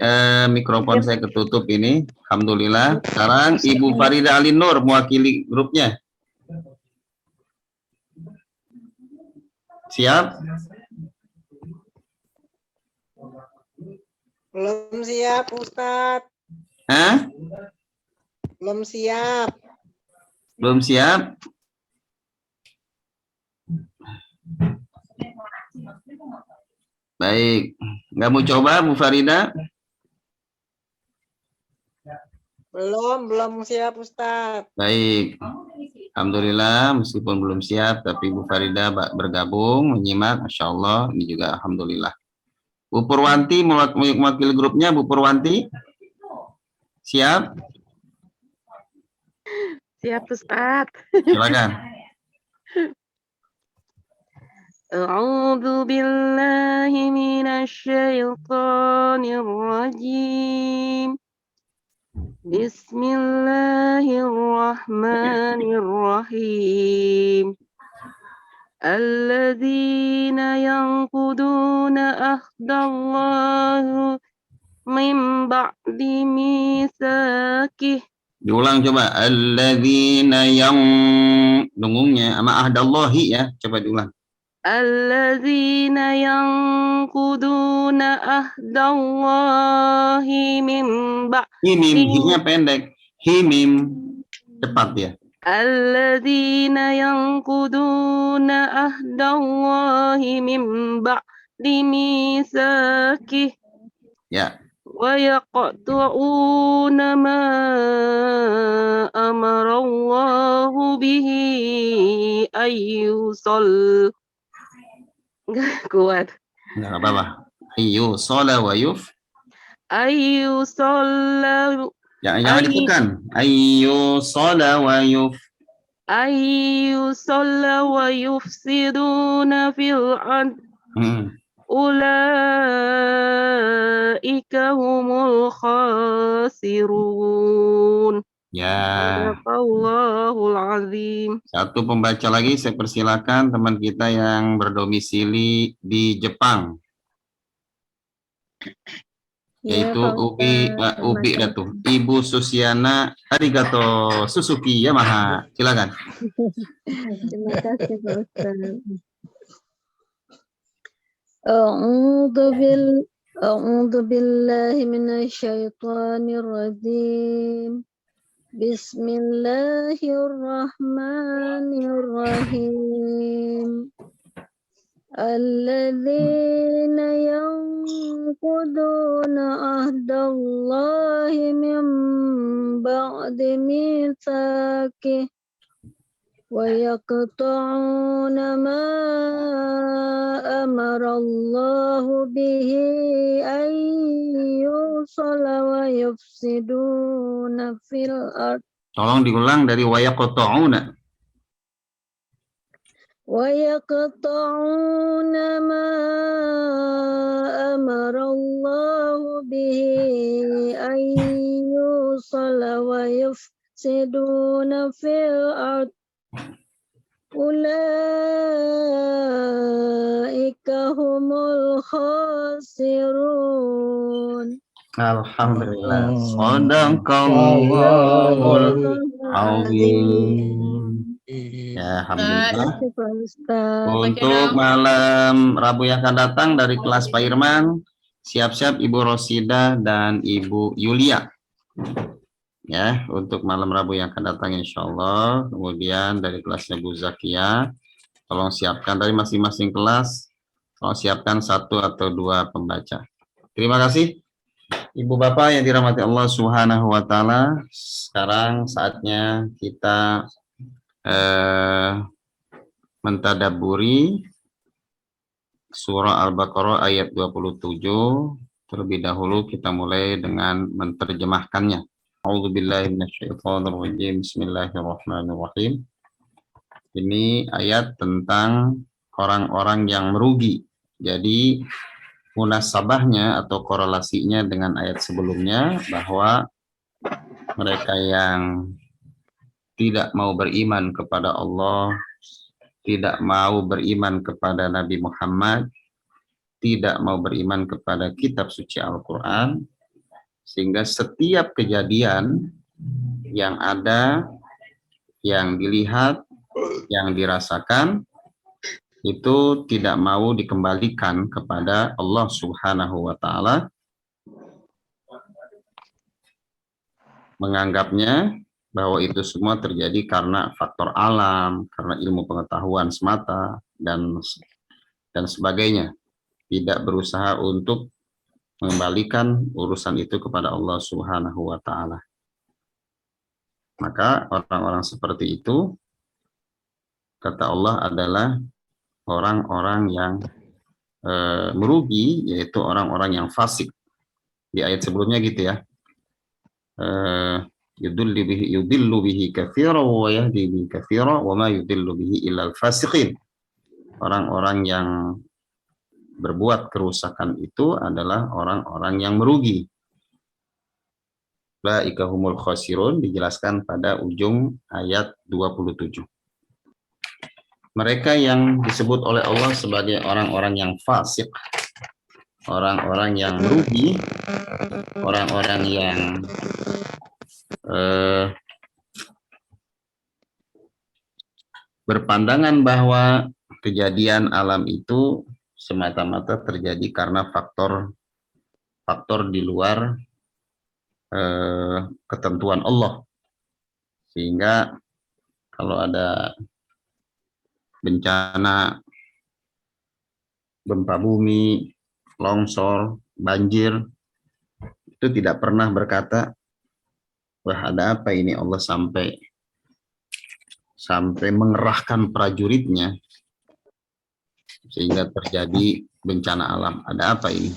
Speaker 3: mikrofon saya ketutup ini. Alhamdulillah. Sekarang Ibu Farida Alinur mewakili grupnya. Siap?
Speaker 5: Belum siap, Ustadz.
Speaker 3: Hah?
Speaker 5: Belum siap.
Speaker 3: Belum siap? Baik. Nggak mau coba Bu Farida?
Speaker 5: Belum siap, Ustadz.
Speaker 3: Baik. Alhamdulillah, meskipun belum siap, tapi Bu Farida bergabung, menyimak. Masya Allah, ini juga Alhamdulillah. Bu Purwanti mewakili grupnya. Bu Purwanti, siap?
Speaker 6: Siap Ustadz.
Speaker 3: Silakan.
Speaker 6: A'udzu billahi minasyaitonir rajim. Bismillahirrahmanirrahim. Alladzina yanquduna ahdallahi min ba'di mitsaqih.
Speaker 3: Diulang coba. Alladzina yang dengungnya sama ahdallahi ya. Coba diulang.
Speaker 6: Alladzina yanquduna ahdallahi min ba'di.
Speaker 3: Himim, hi-nya pendek. Himim. Cepat ya.
Speaker 6: Alladzina yanquduna ahdallahi min ba'di mitsaqih.
Speaker 3: Ya.
Speaker 6: Wa yaqta'una ma amarallahu bihi ayyusal. Enggak kuat.
Speaker 3: Enggak apa-apa. Ayu shola wa yuf.
Speaker 6: Ayyusalla.
Speaker 3: Jangan ditekan. Ayu shola wa yuf.
Speaker 6: Ayyusalla wa yufsiduna fil ard. Ulaika humul khasirun.
Speaker 3: Ya.
Speaker 6: Sadaqallahul azim.
Speaker 3: Satu pembaca lagi, saya persilakan teman kita yang berdomisili di Jepang. Yaitu Ubi Datu. Ibu Susiana Arigato Suzuki Yamaha. Silakan.
Speaker 6: Terima kasih Pak Ustaz.
Speaker 4: أعوذ بالله من الشيطان الرجيم. بسم الله الرحمن الرحيم. الذين ينقضون عهد الله من بعد ميثاقه ويقطعون ما أمر الله به أن يوصل ويفسدون في الأرض.
Speaker 3: Tolong diulang dari wayaqta'una.
Speaker 4: ويقطعون ما أمر الله به أن يوصل ويفسدون في الأرض أولئك هم الخاسرون.
Speaker 3: Alhamdulillah. Shadaqallahul azim. Ya, alhamdulillah. Untuk malam Rabu yang akan datang dari kelas Pak Irman, siap-siap Ibu Rosida dan Ibu Yulia. Ya, untuk malam Rabu yang akan datang insya Allah. Kemudian dari kelasnya Bu Zakia, tolong siapkan dari masing-masing kelas, tolong siapkan 1 atau 2 pembaca. Terima kasih. Ibu Bapak yang dirahmati Allah Subhanahu wa taala, sekarang saatnya kita mentadabburi surah Al-Baqarah ayat 27. Terlebih dahulu kita mulai dengan menterjemahkannya. A'udzubillahi minasyaitonirrajim. Bismillahirrahmanirrahim. Ini ayat tentang orang-orang yang merugi. Jadi munasabahnya atau korelasinya dengan ayat sebelumnya bahwa mereka yang tidak mau beriman kepada Allah, tidak mau beriman kepada Nabi Muhammad, tidak mau beriman kepada kitab suci Al-Quran, sehingga setiap kejadian yang ada, yang dilihat, yang dirasakan, itu tidak mau dikembalikan kepada Allah Subhanahu wa taala, menganggapnya bahwa itu semua terjadi karena faktor alam, karena ilmu pengetahuan semata dan sebagainya. Tidak berusaha untuk mengembalikan urusan itu kepada Allah Subhanahu wa taala. Maka orang-orang seperti itu, kata Allah, adalah orang-orang yang merugi, yaitu orang-orang yang fasik. Di ayat sebelumnya gitu ya. Yudillu bihi katsira wa yahdi bihi katsira wa ma yudillu bihi illal fasiqin. Orang-orang yang berbuat kerusakan itu adalah orang-orang yang merugi. Ulaika humul khasirun, dijelaskan pada ujung ayat 27. Mereka yang disebut oleh Allah sebagai orang-orang yang fasik, orang-orang yang merugi, orang-orang yang berpandangan bahwa kejadian alam itu semata-mata terjadi karena faktor di luar ketentuan Allah. Sehingga kalau ada bencana, gempa bumi, longsor, banjir, itu tidak pernah berkata, wah ada apa ini Allah sampai mengerahkan prajuritnya sehingga terjadi bencana alam. Ada apa ini?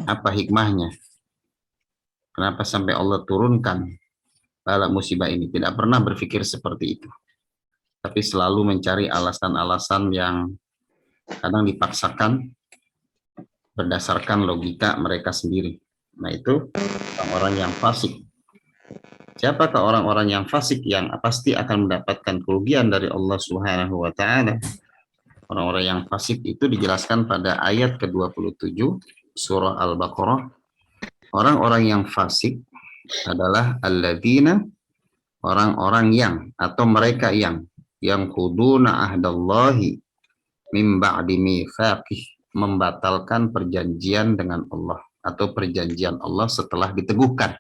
Speaker 3: Apa hikmahnya? Kenapa sampai Allah turunkan bala musibah ini? Tidak pernah berpikir seperti itu. Tapi selalu mencari alasan-alasan yang kadang dipaksakan berdasarkan logika mereka sendiri. Nah itu orang-orang yang fasik. Siapakah orang-orang yang fasik yang pasti akan mendapatkan kerugian dari Allah Subhanahu wa taala? Orang-orang yang fasik itu dijelaskan pada ayat ke-27 surah Al-Baqarah. Orang-orang yang fasik adalah alladzina, orang-orang yang atau mereka yang quduna ahdallahi, Mim ba'di mitsaqih, membatalkan perjanjian dengan Allah atau perjanjian Allah setelah diteguhkan.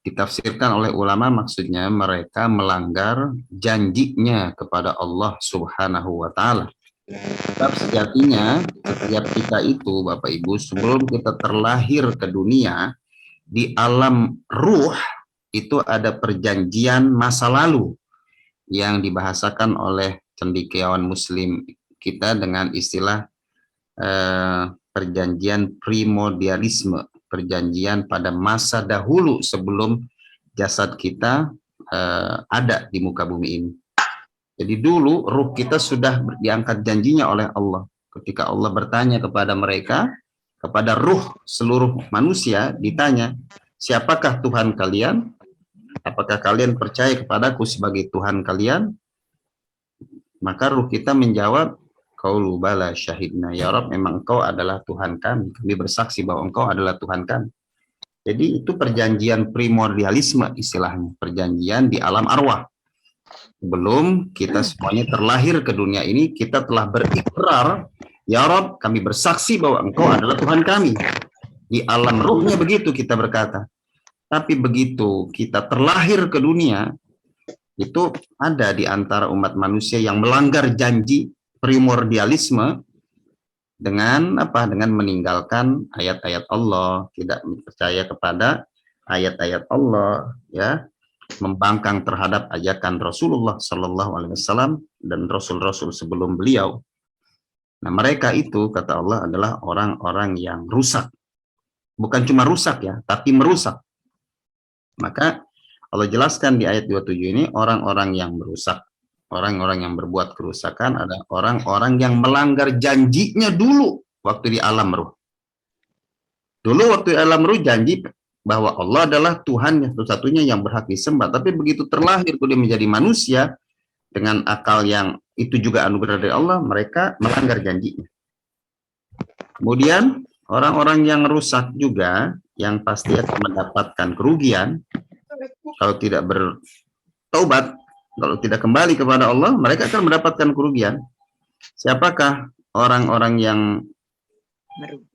Speaker 3: Ditafsirkan oleh ulama maksudnya mereka melanggar janjinya kepada Allah Subhanahu wa taala. Sebab sejatinya setiap kita itu Bapak Ibu sebelum kita terlahir ke dunia di alam ruh itu ada perjanjian masa lalu yang dibahasakan oleh cendekiawan muslim kita dengan istilah perjanjian primordialisme, perjanjian pada masa dahulu sebelum jasad kita ada di muka bumi ini. Jadi dulu ruh kita sudah diangkat janjinya oleh Allah. Ketika Allah bertanya kepada mereka, kepada ruh seluruh manusia ditanya, siapakah Tuhan kalian? Apakah kalian percaya kepadaku sebagai Tuhan kalian? Maka ruh kita menjawab, qaulu bala syahidna, ya Rabb, memang engkau adalah Tuhan kami. Kami bersaksi bahwa engkau adalah Tuhan kami. Jadi itu perjanjian primordialisme istilahnya, perjanjian di alam arwah. Sebelum kita semuanya terlahir ke dunia ini, kita telah berikrar, ya Rabb, kami bersaksi bahwa engkau adalah Tuhan kami. Di alam ruhnya begitu kita berkata. Tapi begitu kita terlahir ke dunia, itu ada di antara umat manusia yang melanggar janji primordialisme dengan apa? Dengan meninggalkan ayat-ayat Allah, tidak percaya kepada ayat-ayat Allah, ya, membangkang terhadap ajakan Rasulullah Sallallahu Alaihi Wasallam dan Rasul-Rasul sebelum beliau. Nah, mereka itu kata Allah adalah orang-orang yang rusak, bukan cuma rusak ya, tapi merusak. Maka Allah jelaskan di ayat 27 ini orang-orang yang merusak, orang-orang yang berbuat kerusakan adalah orang-orang yang melanggar janjinya dulu waktu di alam ruh. Dulu waktu di alam ruh janji bahwa Allah adalah Tuhan yang satu-satunya yang berhak disembah. Tapi begitu terlahir dia menjadi manusia dengan akal yang itu juga anugerah dari Allah, mereka melanggar janjinya. Kemudian orang-orang yang rusak juga yang pasti akan mendapatkan kerugian kalau tidak bertaubat, kalau tidak kembali kepada Allah, mereka akan mendapatkan kerugian. Siapakah orang-orang yang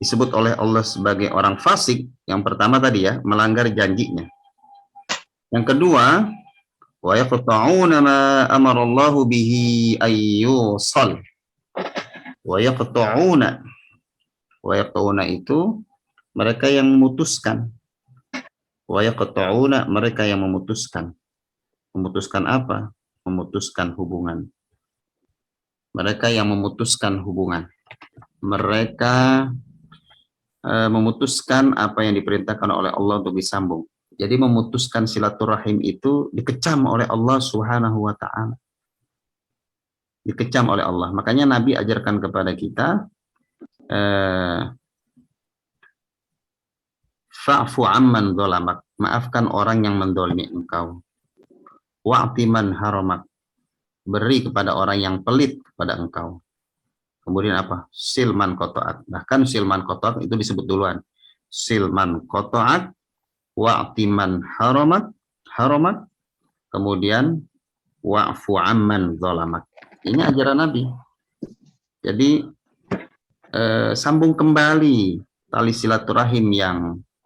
Speaker 3: disebut oleh Allah sebagai orang fasik? Yang pertama tadi ya, melanggar janjinya. Yang kedua, wa yaqta'una ma amara Allahu bihi ayyusal. Wa yaqta'una. Wa yaqta'una itu mereka yang memutuskan. Wa yaqta'una, mereka yang memutuskan. Memutuskan apa? Memutuskan hubungan. Mereka yang memutuskan hubungan. Mereka memutuskan apa yang diperintahkan oleh Allah untuk disambung. Jadi memutuskan silaturahim itu dikecam oleh Allah Subhanahu wa taala. Dikecam oleh Allah. Makanya Nabi ajarkan kepada kita fa'fu amman dzalamak, maafkan orang yang mendolimi engkau. Wa'ti man haramak, beri kepada orang yang pelit kepada engkau. Kemudian apa? Silman qata'at. Bahkan silman qata'at itu disebut duluan. Silman qata'at, wa'ti man haramak, kemudian wa'fu amman dzalamak. Ini ajaran Nabi. Jadi sambung kembali tali silaturahim yang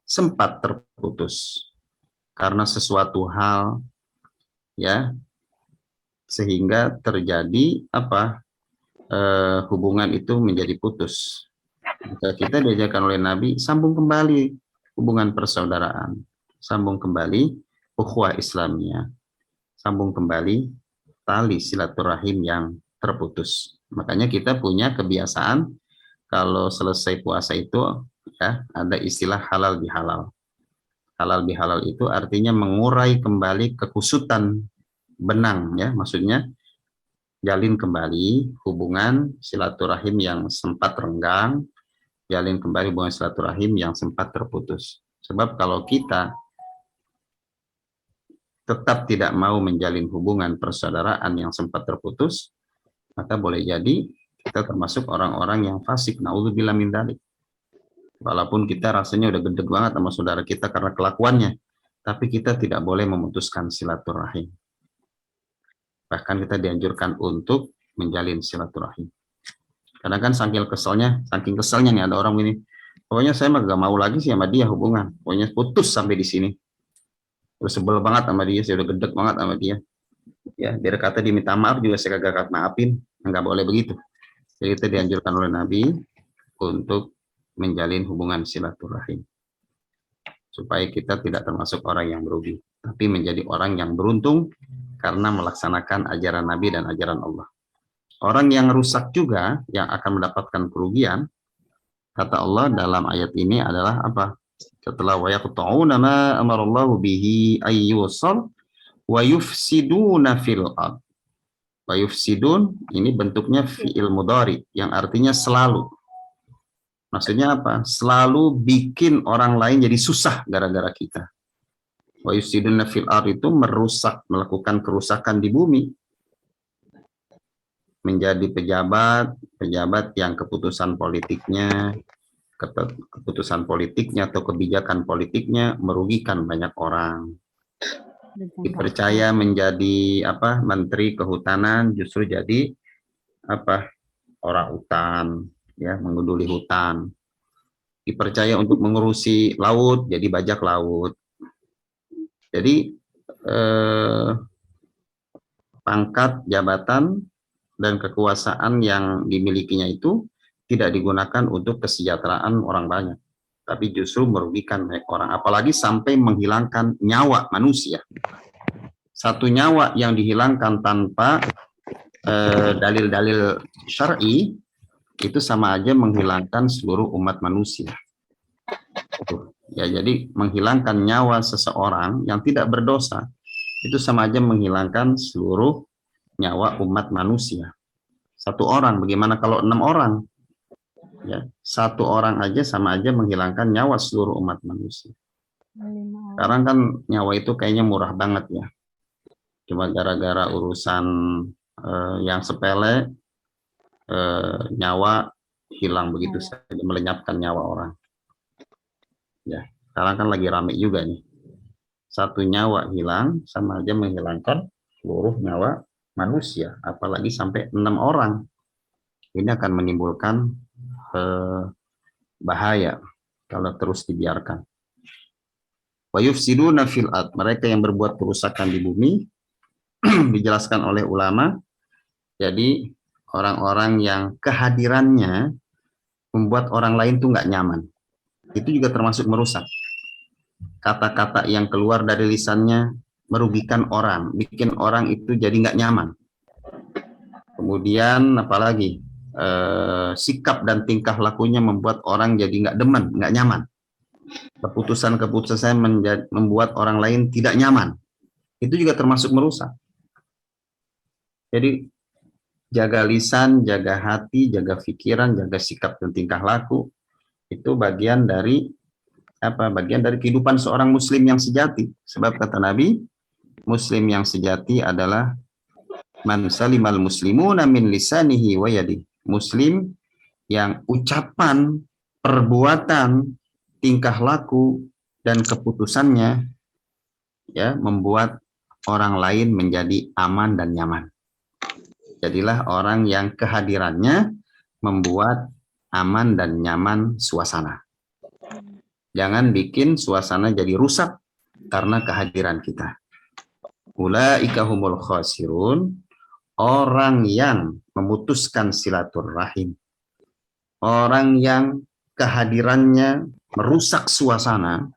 Speaker 3: sempat terputus karena sesuatu hal, ya, sehingga terjadi apa, hubungan itu menjadi putus. Maka kita diajarkan oleh Nabi sambung kembali hubungan persaudaraan, sambung kembali ukhuwah Islamiyah, sambung kembali tali silaturahim yang terputus. Makanya kita punya kebiasaan kalau selesai puasa itu ya, ada istilah halal bihalal. Halal bihalal itu artinya mengurai kembali kekusutan benang, ya, maksudnya jalin kembali hubungan silaturahim yang sempat renggang, jalin kembali hubungan silaturahim yang sempat terputus. Sebab kalau kita tetap tidak mau menjalin hubungan persaudaraan yang sempat terputus, maka boleh jadi kita termasuk orang-orang yang fasik. Naudzubillah min dzalik. Walaupun kita rasanya udah gede banget sama saudara kita karena kelakuannya, tapi kita tidak boleh memutuskan silaturahim. Bahkan kita dianjurkan untuk menjalin silaturahim. Karena kan saking keselnya nih ada orang ini, pokoknya saya mah gak mau lagi sih sama dia hubungan, pokoknya putus sampai di sini. Terus sebel banget sama dia, saya udah gedek banget sama dia. Ya, biar kata diminta maaf juga saya kagak maafin, nggak boleh begitu. Jadi itu dianjurkan oleh Nabi untuk menjalin hubungan silaturahim. Supaya kita tidak termasuk orang yang merugi, tapi menjadi orang yang beruntung karena melaksanakan ajaran Nabi dan ajaran Allah. Orang yang rusak juga yang akan mendapatkan kerugian, kata Allah dalam ayat ini adalah apa? Setelah wa yaqta'una ma amarallahu bihi ayyusal wa yufsiduna fil ard. Wa yufsidun ini bentuknya fi'il mudhari yang artinya selalu. Maksudnya apa? Selalu bikin orang lain jadi susah gara-gara kita. Wa yufsiduna fil ard itu merusak, melakukan kerusakan di bumi. Menjadi pejabat yang keputusan politiknya atau kebijakan politiknya merugikan banyak orang. Dipercaya menjadi menteri kehutanan justru jadi orang hutan, ya, menguduli hutan. Dipercaya untuk mengurusi laut jadi bajak laut. Jadi pangkat, jabatan dan kekuasaan yang dimilikinya itu tidak digunakan untuk kesejahteraan orang banyak, tapi justru merugikan banyak orang, apalagi sampai menghilangkan nyawa manusia. Satu nyawa yang dihilangkan tanpa dalil-dalil syar'i itu sama aja menghilangkan seluruh umat manusia. Ya, jadi menghilangkan nyawa seseorang yang tidak berdosa itu sama aja menghilangkan seluruh nyawa umat manusia. Satu orang, bagaimana kalau 6 orang? Ya, satu orang aja sama aja menghilangkan nyawa seluruh umat manusia. Sekarang kan nyawa itu kayaknya murah banget ya. Cuma gara-gara urusan yang sepele, nyawa hilang begitu saja, melenyapkan nyawa orang. Ya, sekarang kan lagi rame juga nih. Satu nyawa hilang sama aja menghilangkan seluruh nyawa manusia, apalagi sampai 6 orang. Ini akan menimbulkan bahaya kalau terus dibiarkan. Wa yufsiduna fil ard, mereka yang berbuat kerusakan di bumi dijelaskan oleh ulama. Jadi orang-orang yang kehadirannya membuat orang lain tuh nggak nyaman. Itu juga termasuk merusak. Kata-kata yang keluar dari lisannya merugikan orang, bikin orang itu jadi nggak nyaman. Kemudian apalagi sikap dan tingkah lakunya membuat orang jadi nggak demen, nggak nyaman. Keputusan-keputusan membuat orang lain tidak nyaman. Itu juga termasuk merusak. Jadi jaga lisan, jaga hati, jaga pikiran, jaga sikap dan tingkah laku. Itu bagian dari bagian dari kehidupan seorang muslim yang sejati. Sebab kata Nabi, muslim yang sejati adalah man salimal muslimuna min lisanihi wa yadihi. Muslim yang ucapan, perbuatan, tingkah laku dan keputusannya ya membuat orang lain menjadi aman dan nyaman. Jadilah orang yang kehadirannya membuat aman dan nyaman suasana. Jangan bikin suasana jadi rusak karena kehadiran kita. Ulaika humul khasirun, orang yang memutuskan silaturahim, orang yang kehadirannya merusak suasana,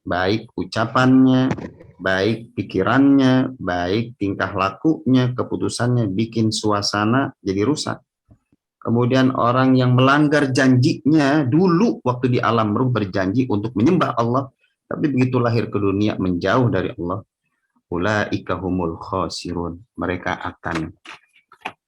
Speaker 3: baik ucapannya, baik pikirannya, baik tingkah lakunya, keputusannya bikin suasana jadi rusak. Kemudian orang yang melanggar janjinya dulu waktu di alam ruh berjanji untuk menyembah Allah, tapi begitu lahir ke dunia menjauh dari Allah. Ulaika humul khasirun, mereka akan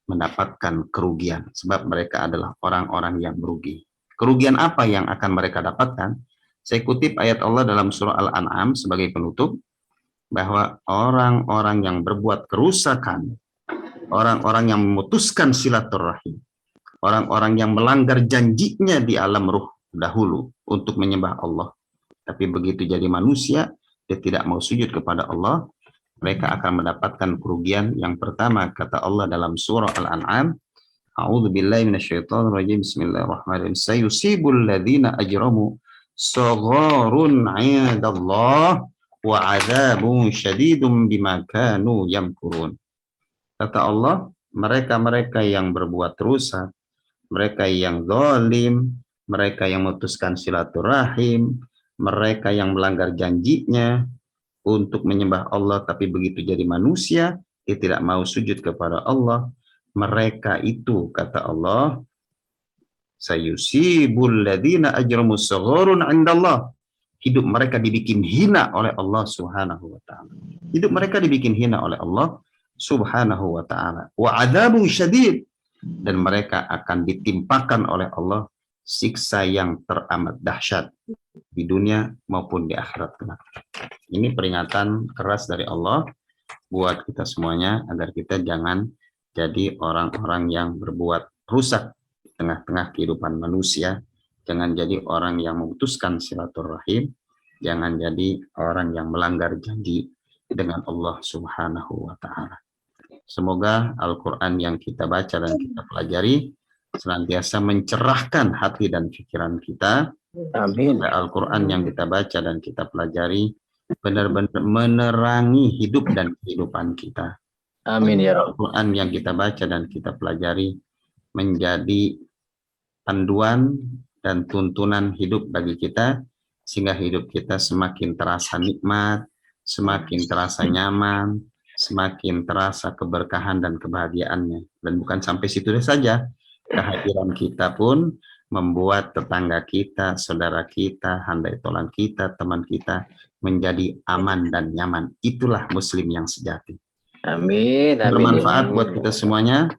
Speaker 3: mendapatkan kerugian sebab mereka adalah orang-orang yang merugi. Kerugian apa yang akan mereka dapatkan? Saya kutip ayat Allah dalam surah Al-An'am sebagai penutup, bahwa orang-orang yang berbuat kerusakan, orang-orang yang memutuskan silaturahim, orang-orang yang melanggar janjinya di alam ruh dahulu untuk menyembah Allah, tapi begitu jadi manusia dia tidak mau sujud kepada Allah, mereka akan mendapatkan kerugian. Yang pertama, kata Allah dalam surah Al-An'am, A'udzu billahi minasyaitonir rajim. Bismillahirrahmanirrahim. Sayusibul ladzina ajramu sagharun 'indallah wa 'adzabun syadidun bima kanu yamkurun. Kata Allah, mereka-mereka yang berbuat rusak, mereka yang zalim, mereka yang memutuskan silaturahim, mereka yang melanggar janjinya untuk menyembah Allah, tapi begitu jadi manusia, dia tidak mau sujud kepada Allah. Mereka itu, kata Allah, sayusibul ladzina ajramu sagharun 'indallah. Hidup mereka dibikin hina oleh Allah Subhanahu wa taala. Hidup mereka dibikin hina oleh Allah Subhanahu wa taala. Wa 'adzabun syadid, dan mereka akan ditimpakan oleh Allah siksa yang teramat dahsyat di dunia maupun di akhirat kelak. Ini peringatan keras dari Allah buat kita semuanya agar kita jangan jadi orang-orang yang berbuat rusak di tengah-tengah kehidupan manusia. Jangan jadi orang yang memutuskan silaturahim. Jangan jadi orang yang melanggar janji dengan Allah Subhanahu wa taala. Semoga Al-Quran yang kita baca dan kita pelajari senantiasa mencerahkan hati dan pikiran kita. Amin. Al-Quran yang kita baca dan kita pelajari benar-benar menerangi hidup dan kehidupan kita. Amin ya Rabb. Al-Quran yang kita baca dan kita pelajari menjadi panduan dan tuntunan hidup bagi kita, sehingga hidup kita semakin terasa nikmat, semakin terasa nyaman, semakin terasa keberkahan dan kebahagiaannya. Dan bukan sampai situ saja, kehadiran kita pun membuat tetangga kita, saudara kita, handai tolan kita, teman kita menjadi aman dan nyaman. Itulah muslim yang sejati. Amin. Bermanfaat buat kita semuanya.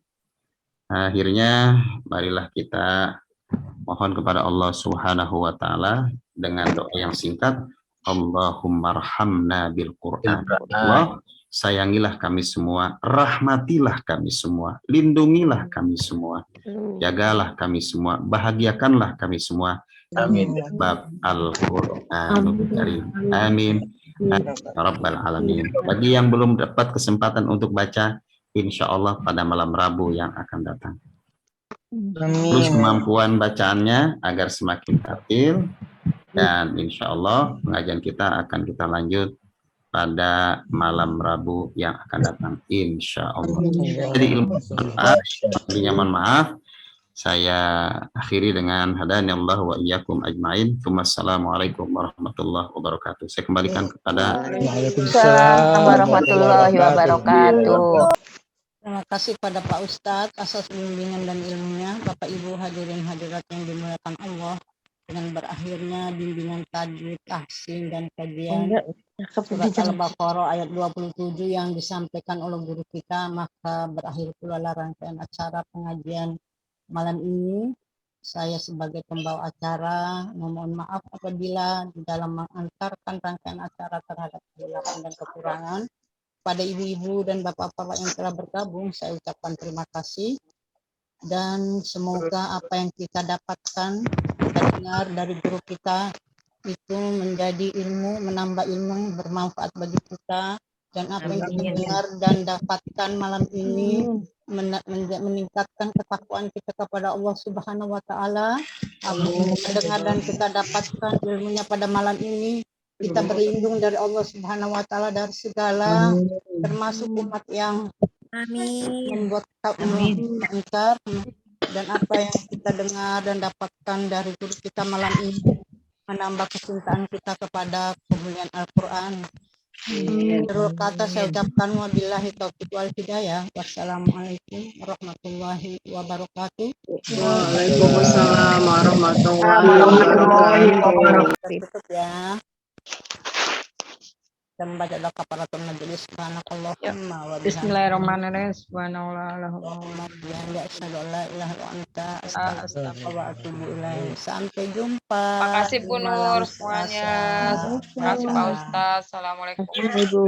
Speaker 3: Akhirnya marilah kita mohon kepada Allah Subhanahu wa taala dengan doa yang singkat. Allahumma arhamna bil Qur'an. Allah, sayangilah kami semua, rahmatilah kami semua, lindungilah kami semua, jagalah kami semua, bahagiakanlah kami semua. Amin. Bab Al-Qur'anul Karim. Amin. Rabbal alamin. Bagi yang belum dapat kesempatan untuk baca, insya Allah pada malam Rabu yang akan datang. Terus kemampuan bacaannya agar semakin tertil, dan insya Allah pengajian kita akan kita lanjut pada malam Rabu yang akan datang, insya Allah. Jadi ilmu mohon maaf, saya akhiri dengan hadanillah wa iyyakum ajmain. Wassalamualaikum warahmatullahi wabarakatuh. Saya kembalikan kepada
Speaker 7: Waalaikumsalam warahmatullahi wabarakatuh.
Speaker 1: Terima kasih pada Pak Ustadz atas bimbingan dan ilmunya. Bapak Ibu hadirin hadirat yang dimuliakan Allah, dengan berakhirnya bimbingan tajwid, tahsin, dan kajian surat Al-Baqarah ayat 27 yang disampaikan oleh guru kita, maka berakhir pula rangkaian acara pengajian malam ini. Saya sebagai pembawa acara memohon maaf apabila di dalam mengantarkan rangkaian acara terhadap kesilapan dan kekurangan. Pada ibu-ibu dan bapak-bapak yang telah bergabung, saya ucapkan terima kasih. Dan semoga apa yang kita dapatkan, kita dengar dari guru kita, itu menjadi ilmu, menambah ilmu, bermanfaat bagi kita. Dan apa yang kita dengar dan dapatkan malam ini meningkatkan ketakwaan kita kepada Allah Subhanahu wa taala. Apa yang kita dengar dan kita dapatkan ilmunya pada malam ini, kita berlindung dari Allah Subhanahu wa taala dari segala, termasuk umat yang membuat mengingkar. Dan apa yang kita dengar dan dapatkan dari guru kita malam ini menambah kecintaan kita kepada kemuliaan Al-Quran. Terus kata saya ucapkan wabillahi taufiq wal hidayah. Wassalamualaikum warahmatullahi wabarakatuh.
Speaker 6: Waalaikumsalam warahmatullahi wabarakatuh.
Speaker 1: Tutup ya. Dan membaca doa kafaratul majelis. Subhanakallahumma wa bihamdika.
Speaker 10: Bismillahirrahmanirrahim. Subhanallah.
Speaker 1: Sampai jumpa.
Speaker 10: Makasih Bu Nur semuanya. Terima kasih Pak Ustadz. Assalamualaikum.
Speaker 4: Ibu.